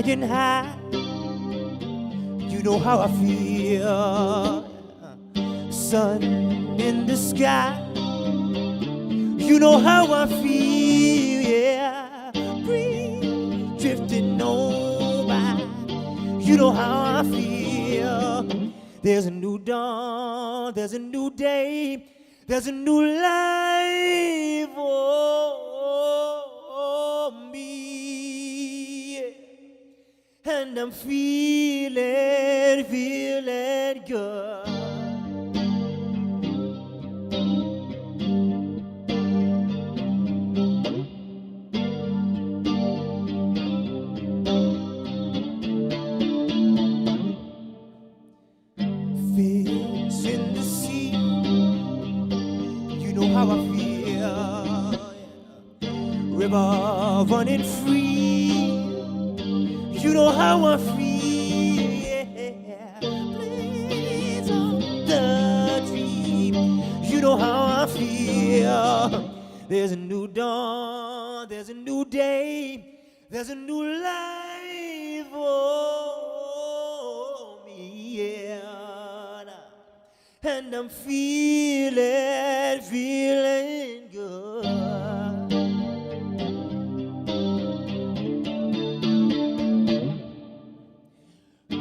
flying high. You know how I feel. Sun in the sky. You know how I feel, yeah. Breeze drifting on by. You know how I feel. There's a new dawn, there's a new day, there's a new life for me. And I'm feeling good. Fish in the sea, you know how I feel. River running free, you know how I feel. Yeah. Plains on the dream, you know how I feel. There's a new dawn, there's a new day, there's a new life for me, yeah. And I'm feeling good.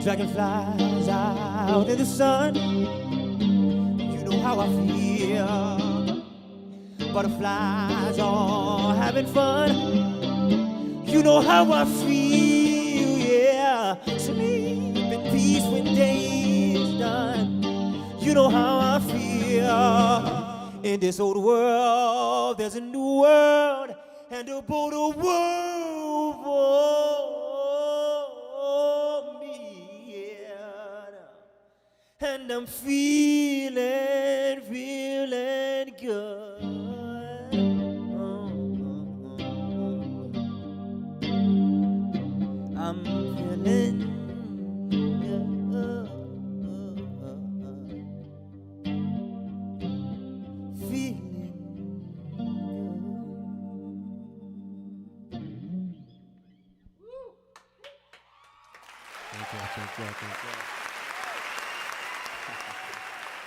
Dragonflies out in the sun, you know how I feel. Butterflies are having fun, you know how I feel, yeah. Sleep in peace when day is done. You know how I feel. In this old world, there's a new world and a bolder world for me, yeah. And I'm feeling good. I'm feeling good.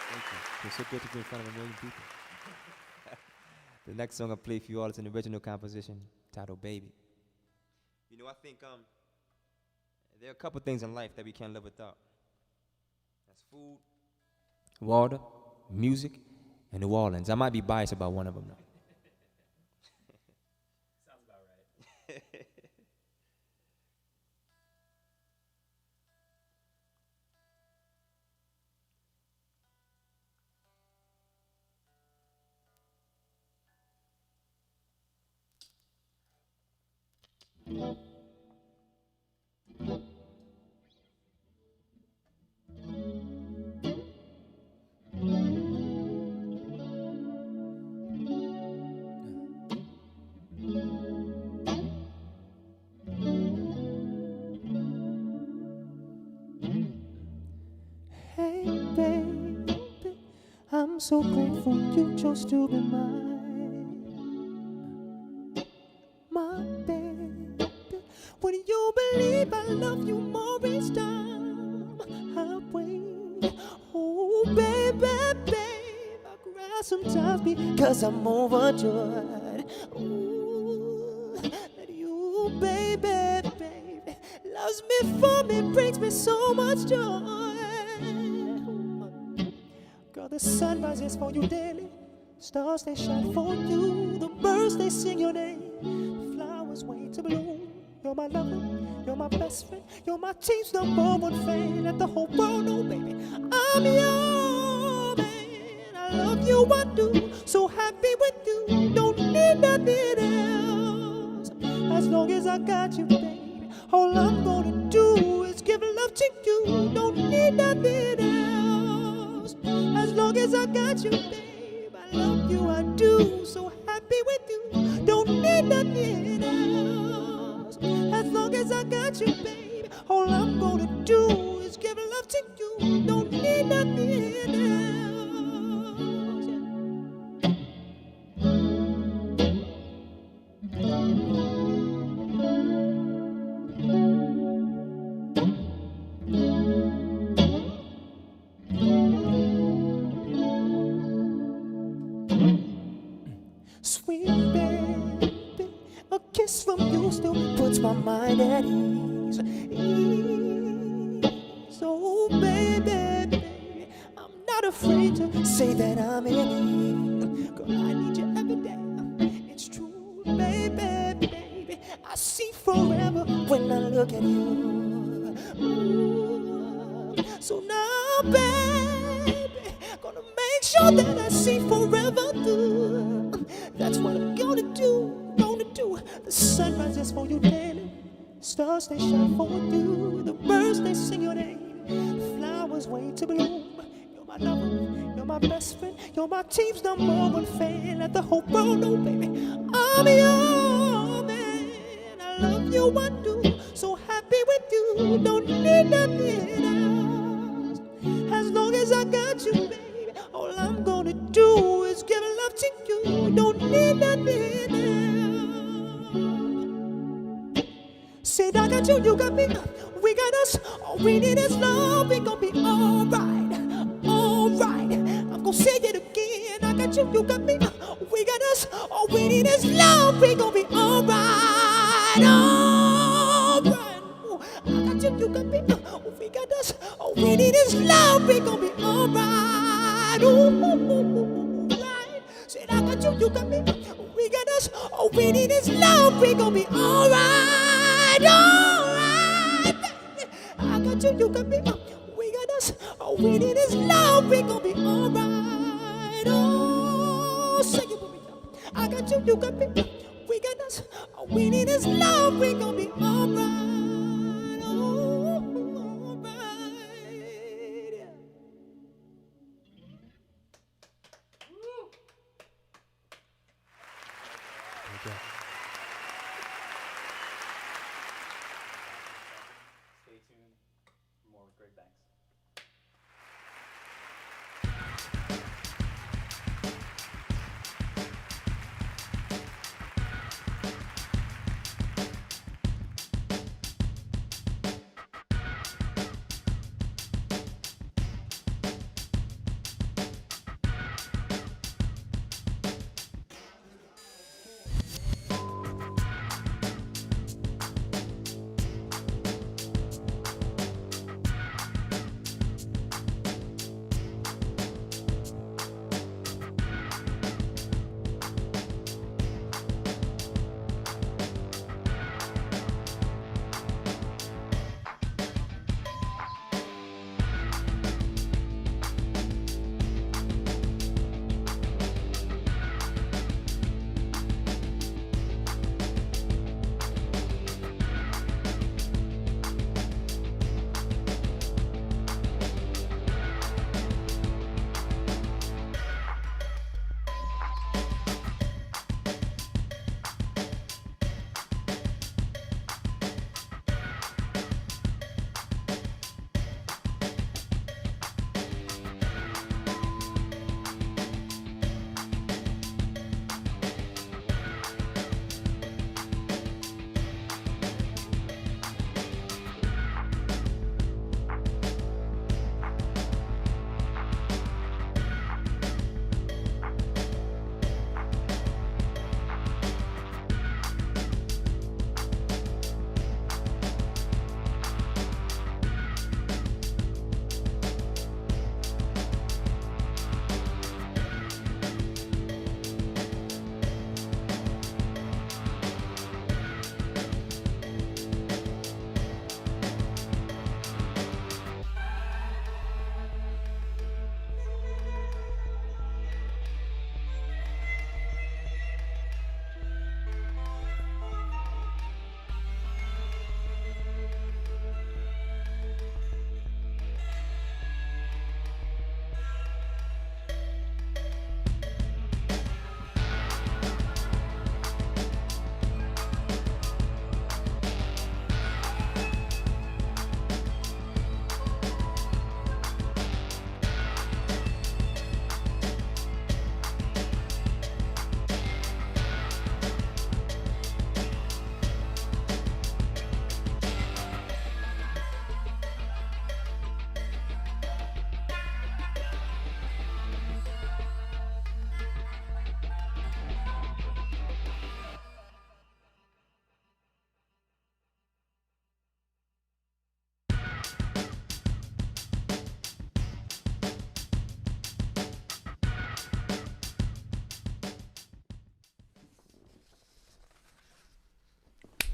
Thank you. It's so good to be in front of 1 million people. The next song I play for you all is an original composition titled Baby. You know, I think there are a couple things in life that we can't live without. That's food, water, music, and New Orleans. I might be biased about one of them, though. Sounds about right. Hey, baby, I'm so grateful you chose to be mine. My baby, when you believe I love you more each time I wait. Oh, baby, babe, I cry sometimes because I'm overjoyed. Ooh, that you, baby, baby, loves me for me, brings me so much joy. Girl, the sun rises for you daily, stars they shine for you, the birds they sing your name, the flowers wait to bloom. You're my lover, you're my best friend, you're my team's #1 fan. Let the whole world know, baby, I'm your man. I love you, I do, so happy with you, don't need nothing else. As long as I got you, baby, all I'm gonna do is give love to you, don't need nothing else. As long as I got you, babe, I love you, I do, so happy with you, don't need nothing else. As long as I got you, babe, all I'm gonna do is give love to you, don't need nothing else. Yeah. my mind at ease. So baby, I'm not afraid to say that I'm in it. Girl, I need you every day. It's true, baby. I see forever when I look at you. Ooh. So now, baby, gonna make sure that I see forever through. That's what I'm gonna do. The sun rises for you daily, stars they shine for you, the birds they sing your name, the flowers wait to bloom. You're my lover, you're my best friend, you're my team's number one fan. Let the whole world know, baby, I'm your man. I love you, I do, so happy with you. Don't need nothing else. As long as I got you, baby, all I'm gonna do is give love to you. Don't need nothing else. Said I got you, you got me, we got us. All we need is love. We gon' be alright, alright. I'm gonna say it again. I got you, you got me, we got us. All we need is love. We gon' be alright, alright. I got you, you got me, we got us. All we need is love. We gon' be alright, right. Said I got you, you got me, we got us. All we need is love. We gon' be alright, alright, baby. I got you, you got me, we got us. All we need is love. We gon' be alright. Oh, sing it with me. I got you, you got me, we got us. All we need is love. We gon' be alright. Oh, alright. Yeah. Stay tuned for more with Greg Banks.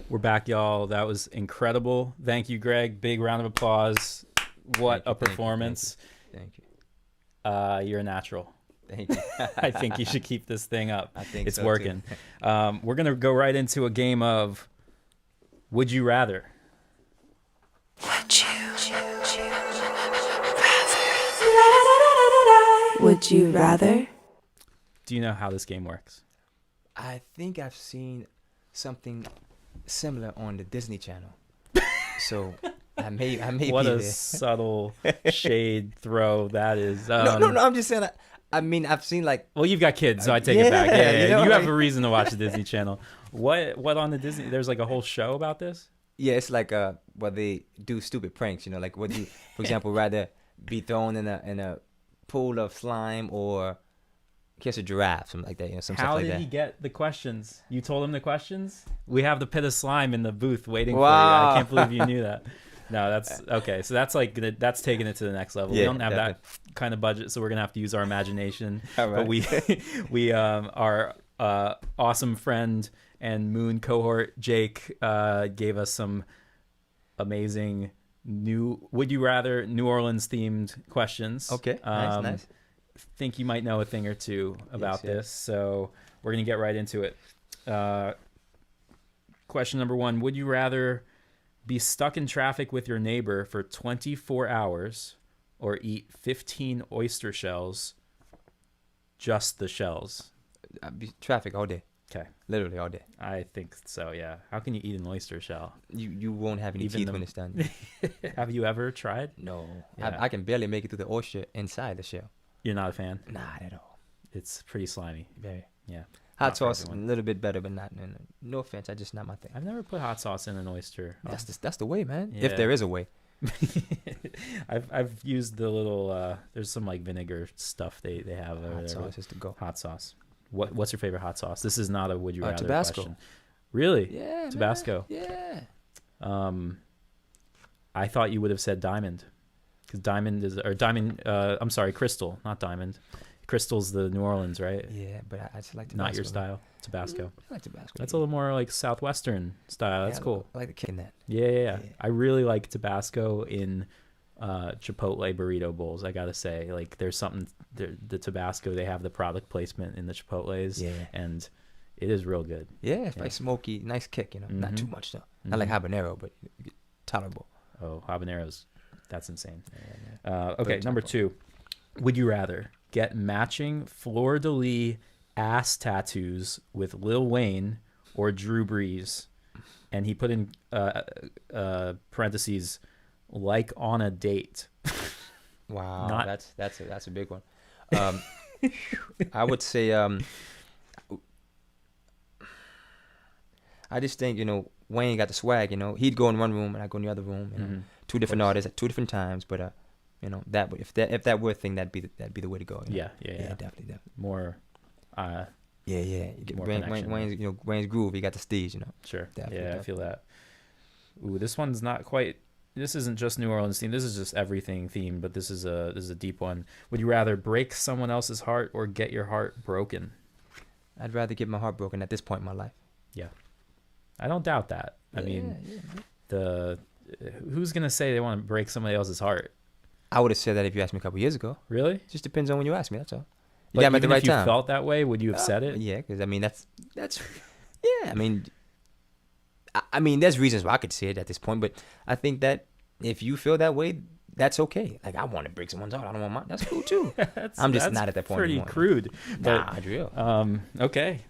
We're back, y'all. That was incredible. Thank you, Greg. Big round of applause. What a performance. Thank you. You're a natural. Thank you. I think you should keep this thing up. I think it's so, working. too. We're going to go right into a game of Would You Rather? Would you rather? Do you know how this game works? I think I've seen something similar on the Disney Channel. So I may What be a there. subtle shade throw that is. No. I'm just saying. I mean, I've seen like. Well, you've got kids, so I take it back. Yeah, you know, you have like- a reason to watch the Disney Channel. What on the Disney? There's like a whole show about this. Yeah, it's like where they do stupid pranks. You know, like would you, for example, rather be thrown in a pool of slime or kiss a giraffe, something like that. You know, some How stuff like did that. he get the questions? You told him the questions? We have the pit of slime in the booth waiting for you. Wow. I can't believe you knew that. No, that's okay. So that's like that's taking it to the next level. We Yeah, don't have that kind of budget, so we're gonna have to use our imagination. All right. But we our awesome friend and Moon cohort Jake gave us some amazing Would You Rather New Orleans themed questions. Okay, nice. Think you might know a thing or two about Yes. this, so we're gonna get right into it. Question number 1: Would you rather be stuck in traffic with your neighbor for 24 hours or eat 15 oyster shells, just the shells? Traffic all day, Okay, literally all day. I think so. Yeah. How can you eat an oyster shell? You won't have any Even teeth the- when it's done. Have you ever tried? No, Yeah. I can barely make it through the oyster inside the shell. You're not a fan? Not at all. It's pretty slimy. Very. Yeah. Hot Not for sauce a everyone. little bit better, but not. No offense, I just not my thing. I've never put hot sauce in an oyster. That's the way, man. Yeah. If there is a way. I've used the little there's some like vinegar stuff they have over Hot there. sauce is to go. Hot sauce. What's your favorite hot sauce? This is not a would you rather Tabasco. question. Really? Yeah. Tabasco. Man. Yeah. I thought you would have said diamond, because I'm sorry, crystal, not diamond. Crystal's the New Orleans, right? Yeah, but I just like Tabasco. Not your man. style. Tabasco. I like Tabasco. That's a little more like southwestern style. That's Yeah, cool. I like the kick in that. Yeah. I really like Tabasco in Chipotle burrito bowls. I gotta say, like, there's something. The Tabasco, they have the product placement in the Chipotles, Yeah. and it is real good. Yeah, it's Yeah. like smoky, nice kick. You know, not too Mhm. much though. Not like Mhm. habanero, but tolerable. Oh, habaneros, that's insane. Yeah. Okay, Good number taco. 2. Would you rather get matching fleur-de-lis ass tattoos with Lil Wayne or Drew Brees? And he put in parentheses, like on a date. Wow, Not- that's a big one. I would say I just think, Wayne got the swag. He'd go in one room and I go in the other room. Mhm. Two different course. artists at two different times, but that if that were a thing, that'd be the way to go. Yeah. Definitely. More, Yeah. You get More Wayne's connection, Wayne's groove. He got the stage. sure. Definitely, Yeah, I feel that. Ooh, this one's not quite. This isn't just New Orleans themed. This is just everything themed, but this is a deep one. Would you rather break someone else's heart or get your heart broken? I'd rather get my heart broken at this point in my life. I don't doubt that. I mean, who's gonna say they want to break somebody else's heart? I would have said that if you asked me a couple years ago. Really? It just depends on when you ask me. That's all. You But got me at the even right if you time. felt that way, would you have said it? Yeah, because I mean that's yeah. I mean there's reasons why I could say it at this point, but I think that if you feel that way, that's okay. Like I want to break someone's heart. I don't want mine. That's cool too. I'm just That's not at that point Pretty anymore. crude. But Nah, it's real. okay.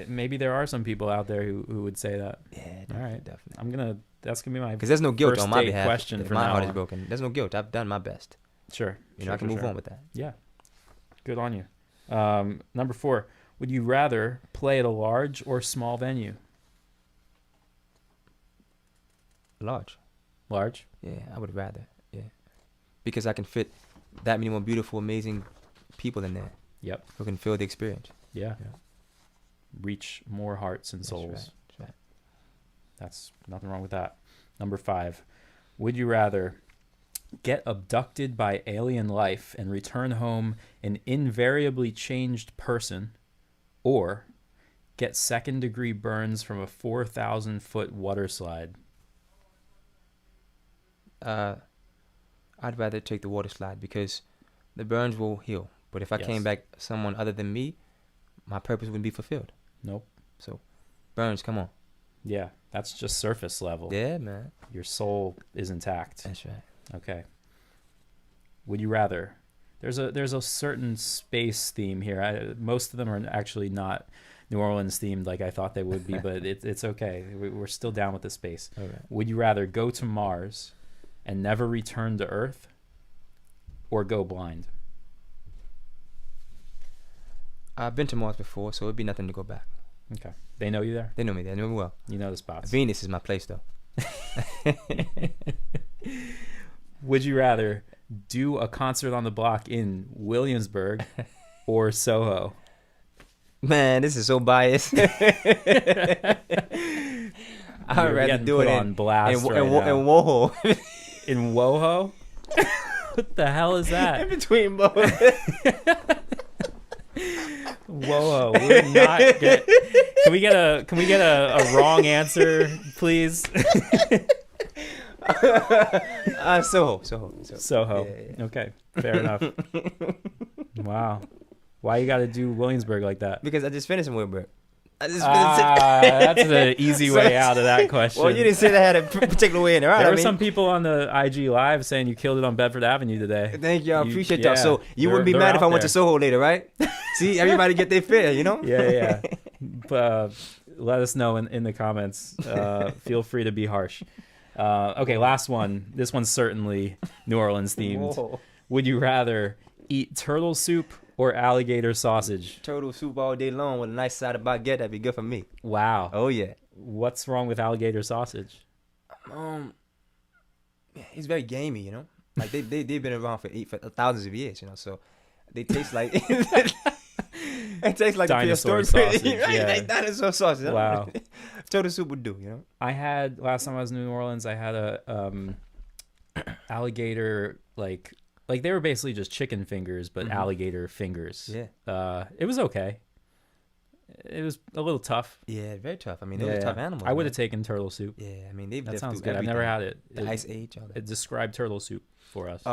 Maybe there are some people out there who would say that. Yeah, All right. definitely. That's gonna be my Because there's no guilt first on my date behalf. question if for my now heart on. is broken, there's no guilt. I've done my best. Sure. I can move on with that. Yeah. Good on you. Number 4. Would you rather play at a large or small venue? Large. Large. Yeah, I would rather. Yeah, because I can fit that many more beautiful, amazing people in there Yep. who can feel the experience. Yeah. Yeah. Reach more hearts and That's souls. right. That's right. That's nothing wrong with that. Number 5. Would you rather get abducted by alien life and return home an invariably changed person, or get second-degree burns from a 4,000-foot water slide? I'd rather take the water slide because the burns will heal. But if I came back someone other than me, my purpose wouldn't be fulfilled. Nope. So, burns, come on. Yeah, that's just surface level. Yeah, man. Your soul is intact. That's right. Okay. Would you rather? There's a certain space theme here. Most of them are actually not New Orleans themed like I thought they would be, but it's okay. We're still down with the space. Okay. Would you rather go to Mars and never return to Earth, or go blind? I've been to Mars before, so it'd be nothing to go back. Okay. They know you there? They know me. They know me well. You know the spots. Venus is my place, though. Would you rather do a concert on the block in Williamsburg or Soho? Man, this is so biased. I'd rather do it on blast in right now. WoHo. In WoHo? What the hell is that? In between both. WoHo. We're not get. Can we get a wrong answer, please? Soho. Soho. Yeah. Okay, fair enough. Wow. Why you got to do Williamsburg like that? Because I just finished in Williamsburg. That's the easy way out of that question. Well, you didn't say that had a particular way in there. Right? There were some people on the IG Live saying you killed it on Bedford Avenue today. Thank you. I appreciate y'all. So you wouldn't be mad if I went to Soho later, right? See, everybody get their fare, you know? Yeah. Let us know in the comments. Feel free to be harsh. Okay, last one. This one's certainly New Orleans themed. Whoa. Would you rather eat turtle soup or alligator sausage? Turtle soup all day long with a nice side of baguette. That'd be good for me. Wow. Oh, yeah. What's wrong with alligator sausage? It's very gamey, you know? Like, they've been around for thousands of years, you know? So they taste like... It tastes like dinosaur the sausage. right? Yeah. Like dinosaur sausage. Wow. Turtle soup would do, you know? I had, last time I was in New Orleans, I had a alligator, like they were basically just chicken fingers, but alligator fingers. Yeah. It was okay. It was a little tough. Yeah, very tough. I mean, those are tough animals. I would have taken turtle soup. Yeah, I mean, they've That lived sounds through good. I've never everything. had it. The Ice Age, all that. It described turtle soup for us.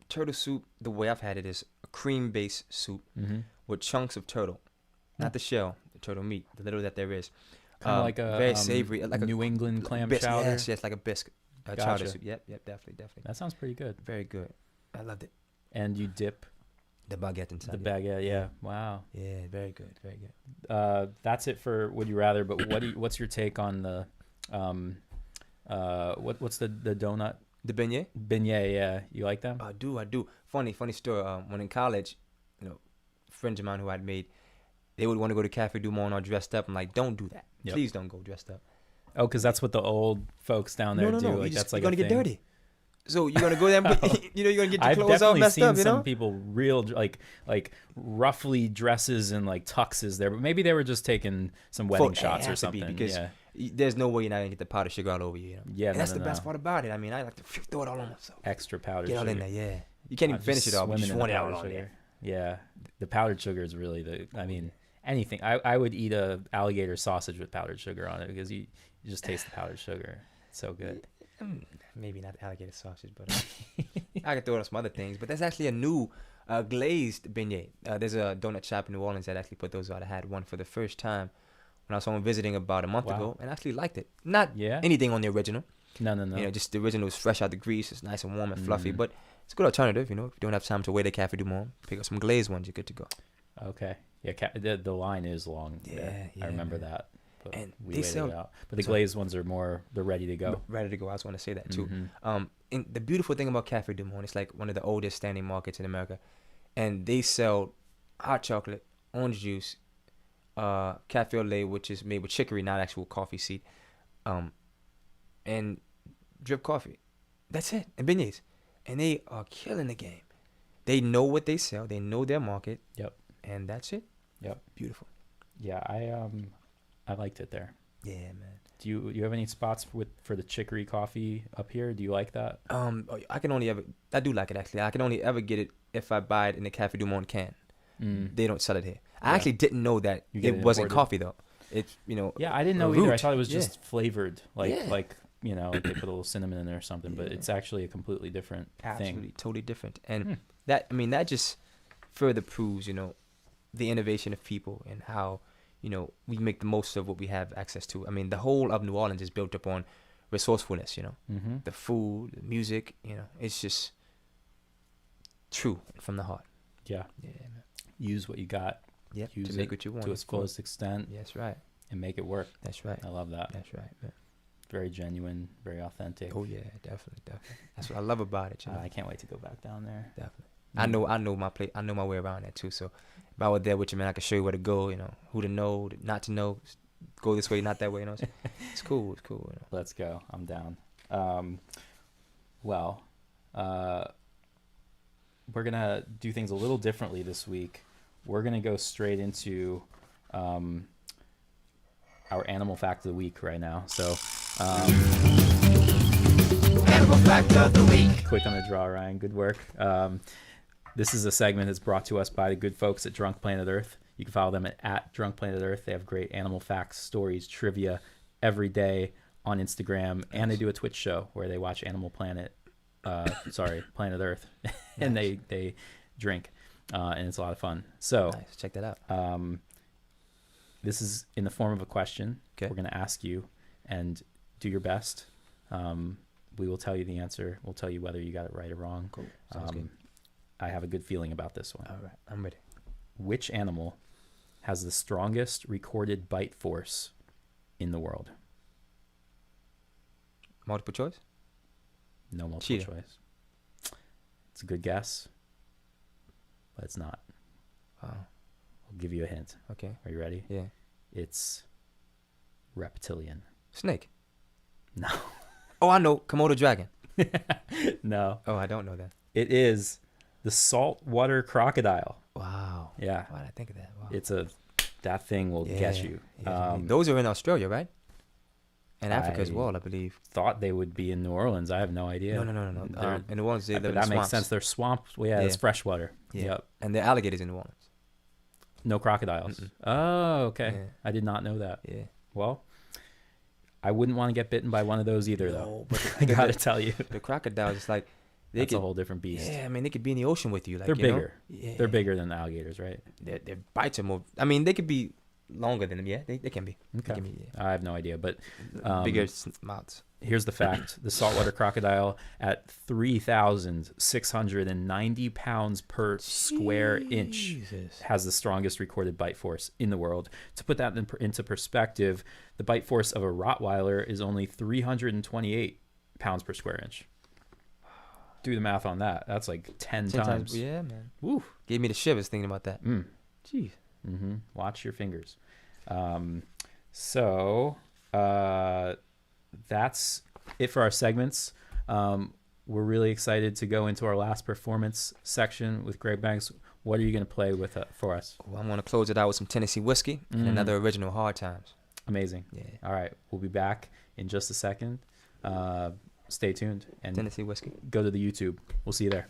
Turtle soup, the way I've had it is a cream-based soup with chunks of turtle. Not the shell, the turtle meat, the little that there is. Kind of like a very savory, like New England clam biscuit. chowder. Yes, like a biscuit. Gotcha. Chowder soup. Yep, definitely. That sounds pretty good. Very good. I loved it. And you dip The baguette inside. the baguette. Yeah. Wow. Yeah, very good, very good. That's it for Would You Rather. But what's your take on the what's the donut? The beignet? Beignet. Yeah, you like them? I do. Funny story. When in college, friends of mine who I'd made, they would want to go to Cafe Du Monde all dressed up. I'm like, don't do that. Yep. Please don't go dressed up. Oh, because that's what the old folks down there do. No. Like that's like you're gonna a get thing. dirty. So you're gonna go there, and you're gonna get your I've clothes all definitely messed seen up. some people real like roughly dresses and like tuxes there, but maybe they were just taking some wedding shots or something. Because Yeah. there's no way you're not gonna get the powdered sugar all over you. Yeah, and that's the best no. part about it. I mean, I like to throw it all on myself. Extra powdered Get all sugar. in there, yeah. You can't even finish it all, but you just want it all on there. Yeah, the powdered sugar is really anything. I would eat a alligator sausage with powdered sugar on it because you just taste the powdered sugar. It's so good. Maybe not alligator sausage, but I could throw it on some other things. But there's actually a new glazed beignet. There's a donut shop in New Orleans that actually put those out. I had one for the first time when I was home visiting about a month ago, and I actually liked it. Not anything on the original. No. Just the original was fresh out the grease. It's nice and warm and fluffy, but it's a good alternative. If you don't have time to wait at Cafe Du Monde, pick up some glazed ones. You're good to go. Okay. Yeah, the line is long. Yeah, I remember that. But and we they waited sell it out. But the glazed ones are they're ready to go. Ready to go. I was going to say that too. And the beautiful thing about Cafe Du Monde, it's like one of the oldest standing markets in America, and they sell hot chocolate, orange juice, cafe au lait, which is made with chicory, not actual coffee seed, and drip coffee. That's it. And beignets, and they are killing the game. They know what they sell. They know their market. Yep. And that's it. Yep. Beautiful. Yeah, I liked it there. Yeah, man. Do you have any spots for the chicory coffee up here? Do you like that? I do like it actually. I can only ever get it if I buy it in the Cafe Du Monde can. They don't sell it here. I actually didn't know that it wasn't imported. coffee though. it's Yeah, I didn't know a either. I root. thought it was Yeah. just flavored, like Yeah. like like they put a little cinnamon in there or something. But Yeah. it's actually a completely different absolutely thing. totally different. And Hmm. that just further proves the innovation of people and how we make the most of what we have access to. I mean, the whole of New Orleans is built upon resourcefulness. Mm-hmm. The food, the music. It's just true from the heart. Yeah. Yeah, man. Use what you got Yeah, Use to make it what you want to its of course. fullest extent Yeah, that's right. and make it work. That's right. I love that. That's right, man. Very genuine, very authentic. Oh yeah, definitely. That's what I love about it. I can't wait to go back down there. Definitely. I know my place. I know my way around that too. So if I were there with you, man, I could show you where to go. Who to know, not to know. Go this way, not that way. It's cool. It's cool. Let's go. I'm down. We're gonna do things a little differently this week. We're gonna go straight into our animal fact of the week right now. So, Animal fact of the week. quick on the draw, Ryan. Good work. This is a segment that's brought to us by the good folks at Drunk Planet Earth. You can follow them at Drunk Planet Earth. They have great animal facts, stories, trivia every day on Instagram, and they do a Twitch show where they watch Planet Earth, and they drink, and it's a lot of fun. So Nice. Check that out. this is in the form of a question. Okay. We're going to ask you, and do your best. We will tell you the answer. We'll tell you whether you got it right or wrong. Cool. Sounds good. I have a good feeling about this one. All right, I'm ready. Which animal has the strongest recorded bite force in the world? Multiple choice. No multiple Cheetah. choice. It's a good guess, but it's not. Wow. I'll give you a hint. Okay. Are you ready? Yeah. It's reptilian. Snake. No. Oh, I know. Komodo dragon. No. Oh, I don't know that. It is the saltwater crocodile. Wow. Yeah. Why did I think of that? Wow. That thing will get you. Yeah. Those are in Australia, right? And Africa as I well, I believe. Thought they would be in New Orleans. I have no idea. No. They're- In New Orleans, they live in that makes swamps. sense. They're swamps. Well, yeah, it's Yeah. freshwater. Yeah. Yep. And the alligators in New Orleans. No crocodiles. Mm-mm. Oh, okay. Yeah. I did not know that. Yeah. Well, I wouldn't want to get bitten by one of those either, though. No, but I gotta tell you, the crocodiles, it's like they that's could. a whole different beast. Yeah, I mean, they could be in the ocean with you. Like They're you know? bigger. Yeah. They're bigger than the alligators, right? Their bites are more. I mean, they could be longer than them. Yeah, they can be. Okay. They can be. Yeah. I have no idea, but Bigger mouths. here's the fact: the saltwater crocodile, at 3,690 pounds per square inch, Jesus. has the strongest recorded bite force in the world. To put that into perspective, the bite force of a Rottweiler is only 328 pounds per square inch. Do the math on that. That's like 10 times. Yeah, man. Woo. Gave me the shivers thinking about that. Jeez. Mm-hmm. Watch your fingers. That's it for our segments. We're really excited to go into our last performance section with Greg Banks. What are you going to play with for us? Well, I'm going to close it out with some Tennessee whiskey and another original Hard Times. Amazing. Yeah. All right. We'll be back in just a second. Stay tuned and Tennessee whiskey. go to the YouTube. We'll see you there.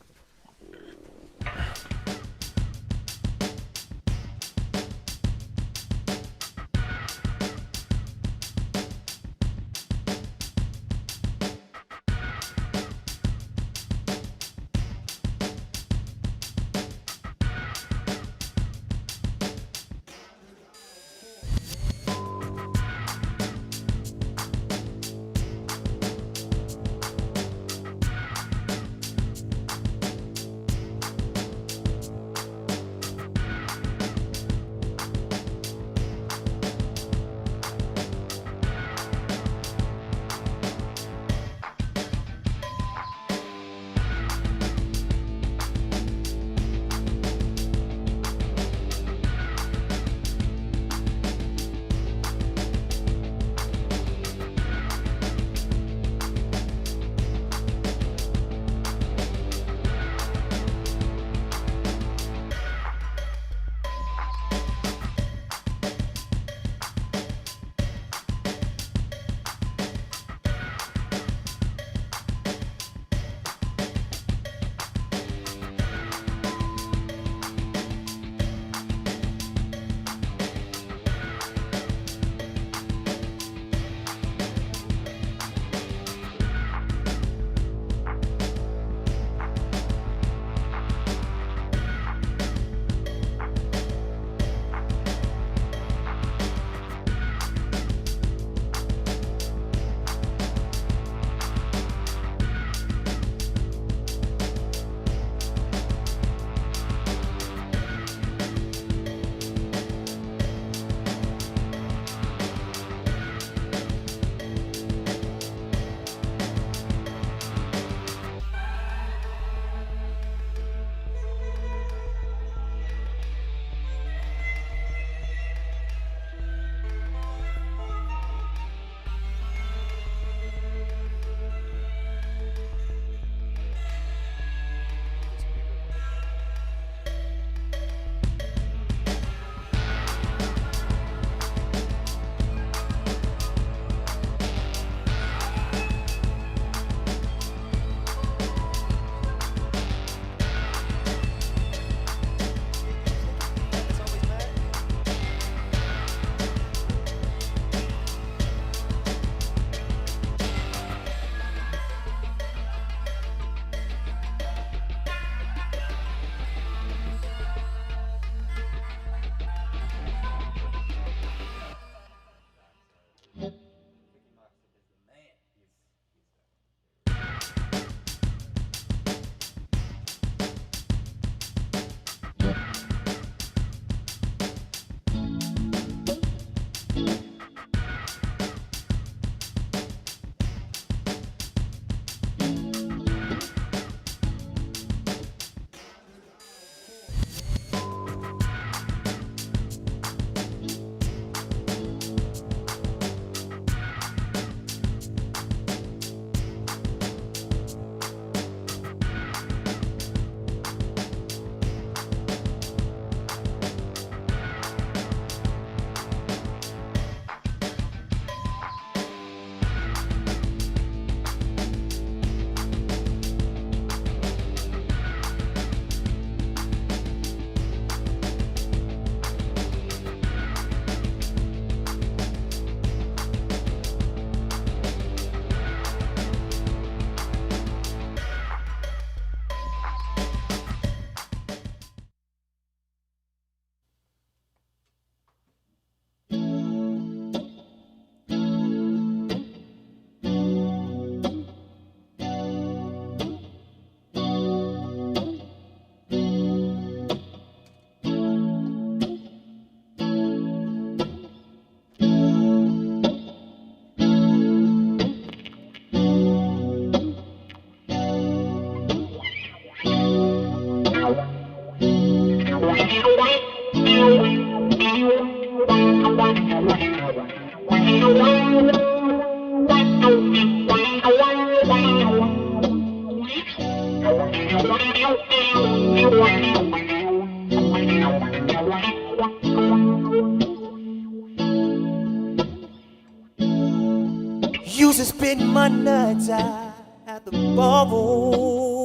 Used to spend my nights out at the ballroom,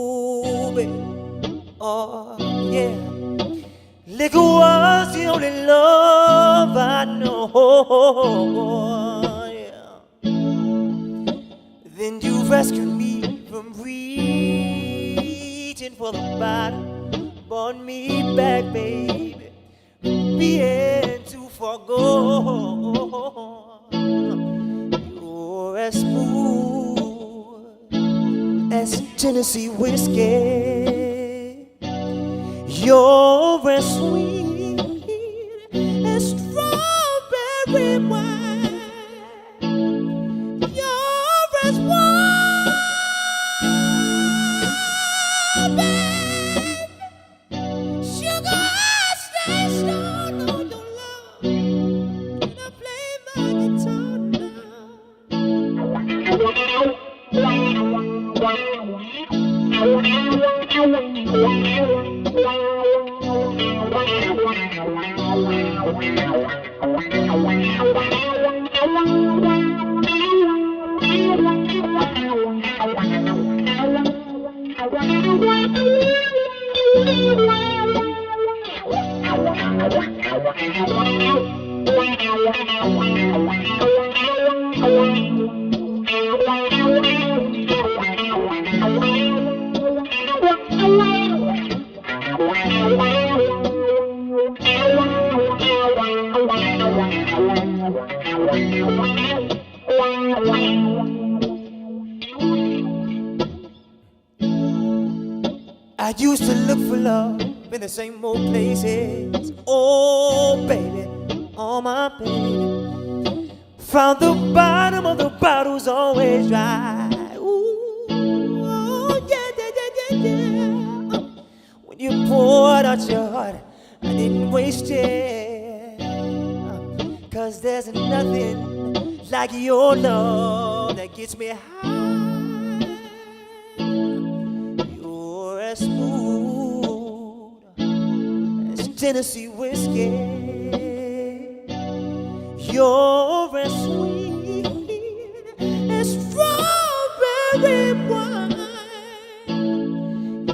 baby. Oh, yeah. Liquor was the only love I know. Yeah. Then you rescued me from reaching for the bottom, brought me back, baby, being too far gone. You're as smooth as Tennessee whiskey. You're as sweet as strawberry wine. You're as warm, baby. Sugar, I stay stoned on your love, and I play my guitar I used to look for love in the same old places. Oh, baby, oh, my baby. Found the bottom of the bottle's always dry. Ooh, oh, yeah, yeah, yeah, yeah, yeah. When you poured out your heart, I didn't waste it. 'Cause there's nothing like your love that gets me high. As smooth as Tennessee whiskey. You're as sweet as strawberry wine.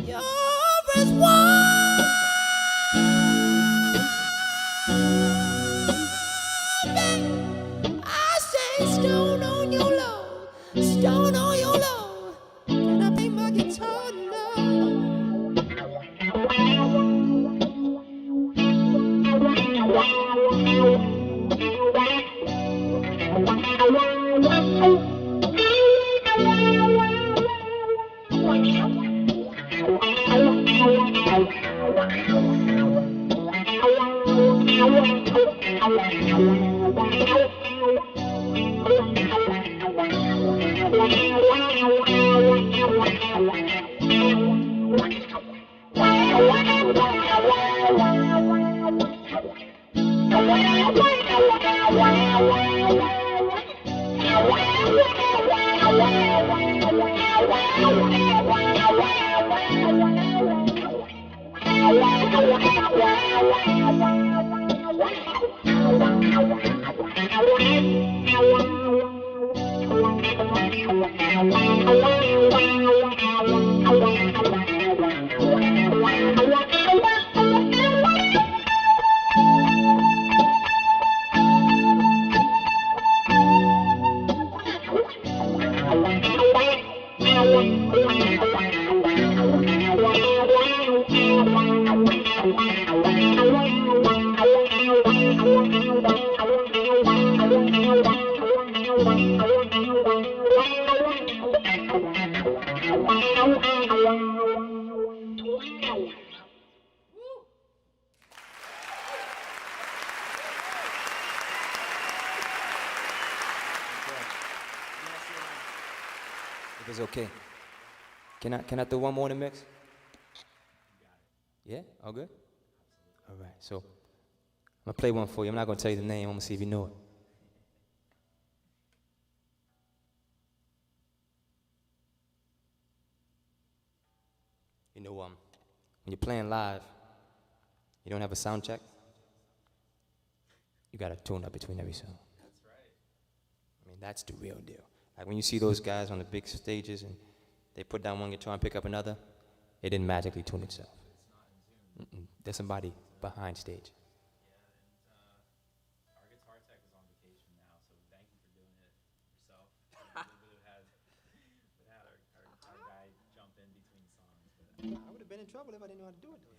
You're as warm, baby. I say stone on your love, stone on your love. Can I play my guitar now? If it's okay. Can I throw one more in the mix? Yeah? All good? All right, so I'm gonna play one for you. I'm not gonna tell you the name. I'm gonna see if you know it. You know, when you're playing live, you don't have a sound check. You gotta tune up between every song. That's right. I mean, that's the real deal. Like when you see those guys on the big stages and they put down one guitar and pick up another, it didn't magically tune itself. It's not in tune. There's somebody behind stage. Yeah, and our guitar tech is on vacation now, so thank you for doing it yourself. We would have had our guy jump in between songs. But I would have been in trouble if I didn't know how to do it, though.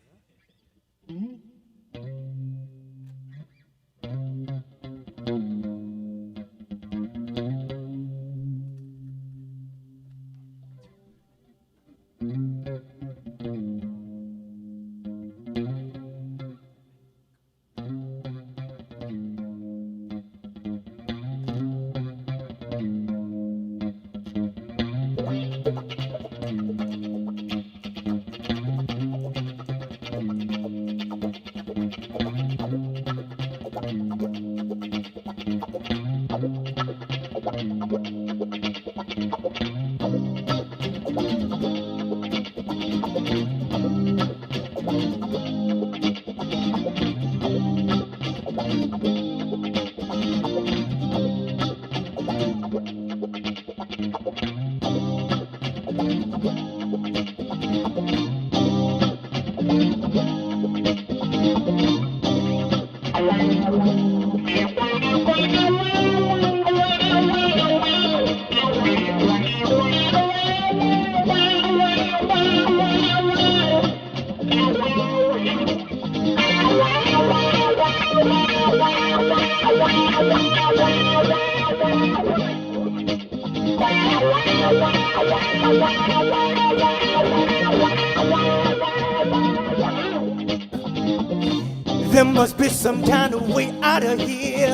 There must be some kind of way out of here.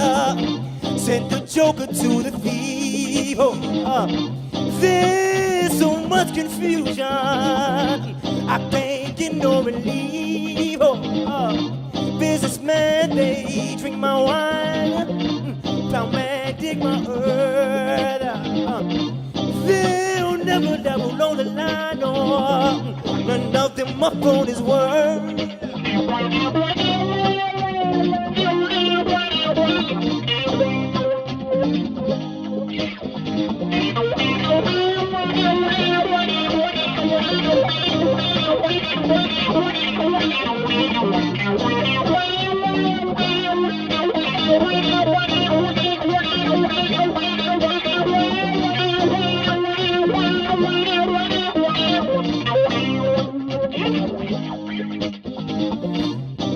Send the joker to the thief. There's so much confusion. I can't get no relief. Businessman, they drink my wine. Plowman, dig my earth. They'll never double on the line. None of them up on his word.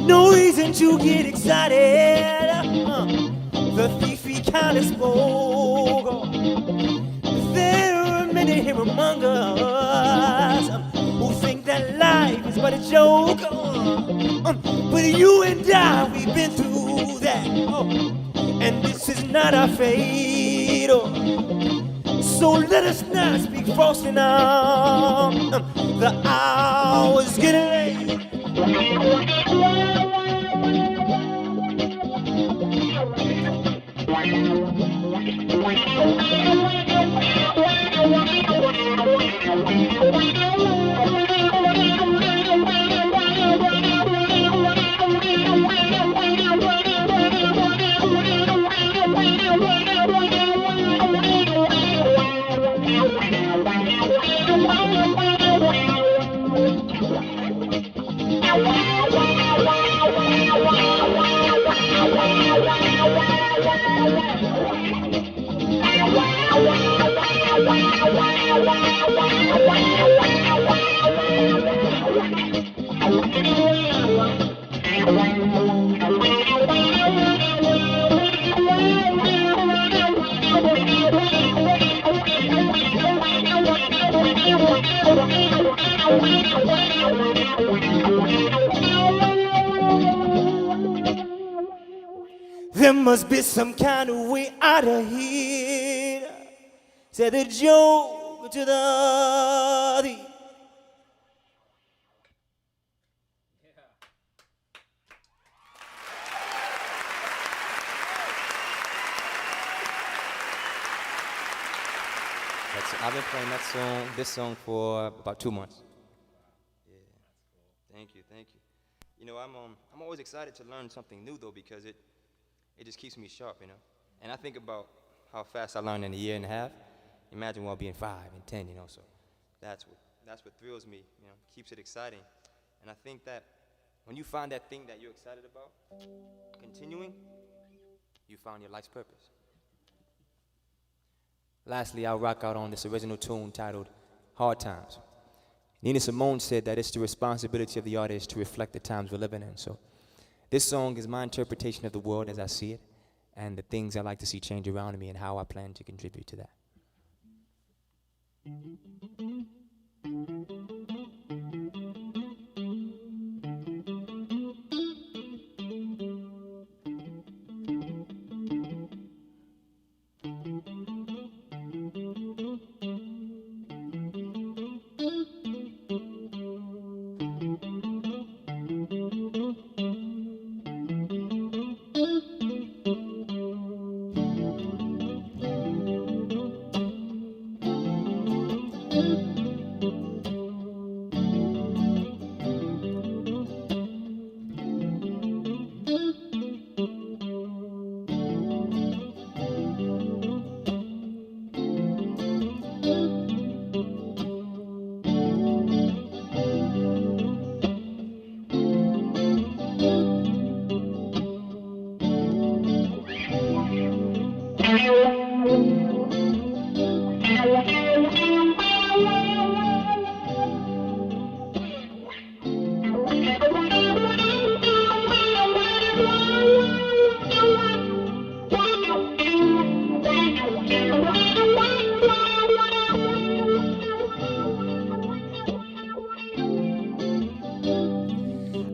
No reason to get excited. The thief he kinda spoke. There are many here among us who think that life is but a joke. But you and I, we've been through that. And this is not our fate. So let us not speak falsely now. The hour's getting late. There must be some kind of way out of here. Said the joke to the thief. I've been playing this song for about 2 months. Yeah. Thank you. You know, I'm always excited to learn something new though, because it just keeps me sharp, you know. And I think about how fast I learned in a year and a half. Imagine what being 5 and 10, you know. So that's what thrills me, you know, keeps it exciting. And I think that when you find that thing that you're excited about, continuing, you found your life's purpose. Lastly, I'll rock out on this original tune titled Hard Times. Nina Simone said that it's the responsibility of the artist to reflect the times we're living in. So this song is my interpretation of the world as I see it, and the things I like to see change around me and how I plan to contribute to that.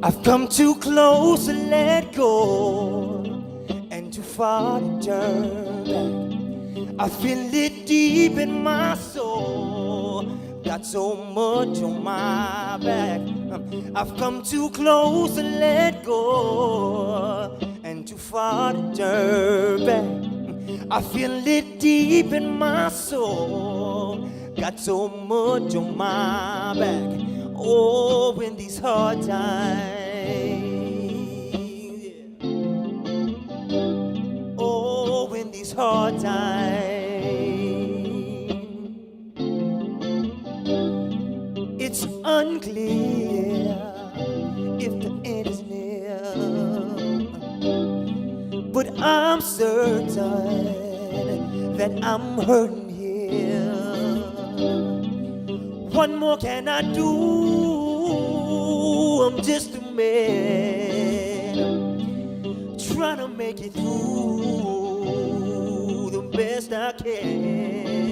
I've come too close to let go and too far to turn back. I feel it deep in my soul, got so much on my back. I've come too close to let go and too far to turn back. I feel it deep in my soul, got so much on my back. Oh, in these hard times, yeah. Oh, in these hard times, it's unclear if the end is near, but I'm certain that I'm hurting here. What more can I do? I'm just a man trying to make it through the best I can.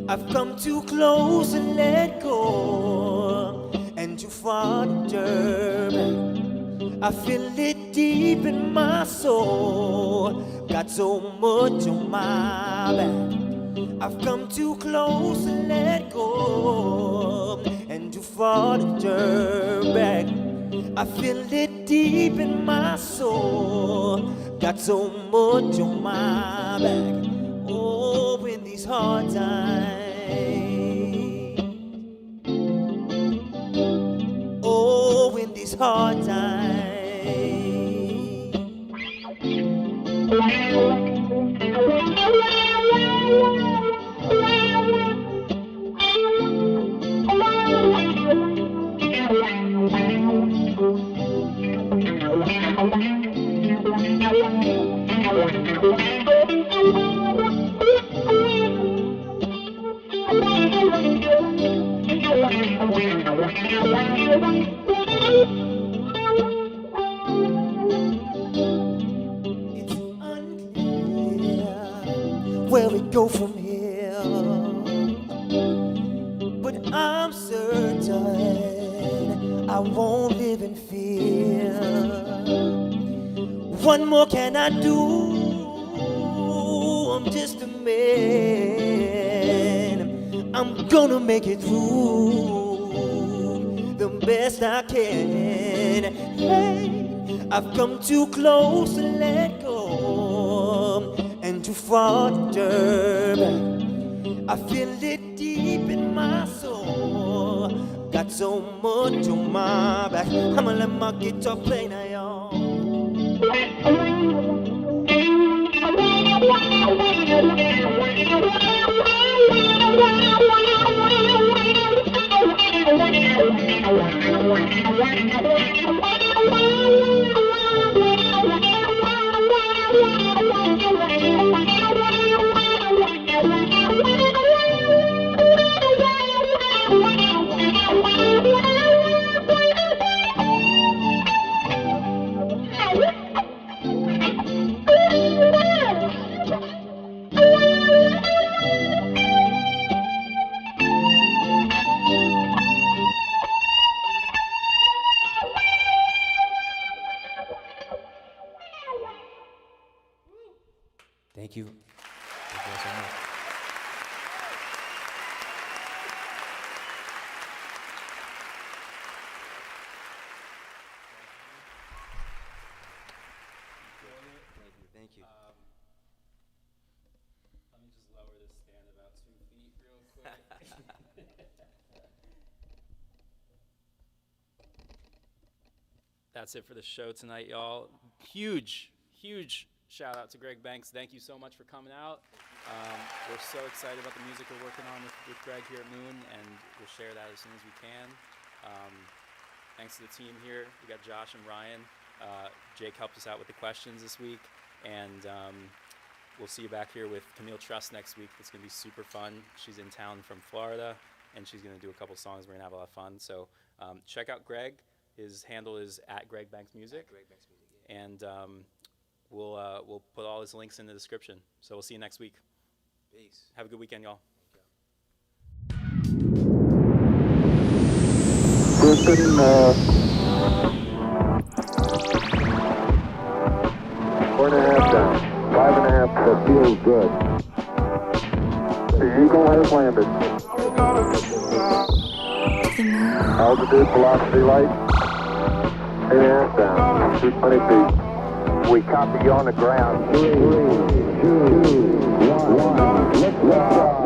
I've come too close and let go and too far to turn back. I feel it deep in my soul, got so much on my back. I've come too close to let go and too far to turn back. I feel it deep in my soul, got so much on my back. Oh, in these hard times, oh, in these hard times. It's unclear where we go from here, but I'm certain I won't live in fear. What more can I do? I'm just a man. I'm gonna make it through the best I can. Hey, I've come too close to let go and too far to turn back. I feel it deep in my soul. Got so much on my back. I'ma let my guitar play now, y'all. Thank you. Thank you so much. Thank you. Let me just lower this stand about 2 feet real quick. That's it for the show tonight, y'all. Huge shout out to Greg Banks. Thank you so much for coming out. We're so excited about the music we're working on with Greg here at Moon, and we'll share that as soon as we can. Thanks to the team here. We got Josh and Ryan. Jake helped us out with the questions this week, and we'll see you back here with Camille Trust next week. It's going to be super fun. She's in town from Florida, and she's going to do a couple songs. We're going to have a lot of fun. So check out Greg. His handle is @GregBanksMusic. And we'll put all his links in the description. So we'll see you next week. Peace. Have a good weekend, y'all. Houston, 4.5 down, 5.5, that feels good. The Eagle has landed. Altitude, velocity light, 8.5 down, 220 feet. We copy you on the ground. 3, 2, 1, lift off.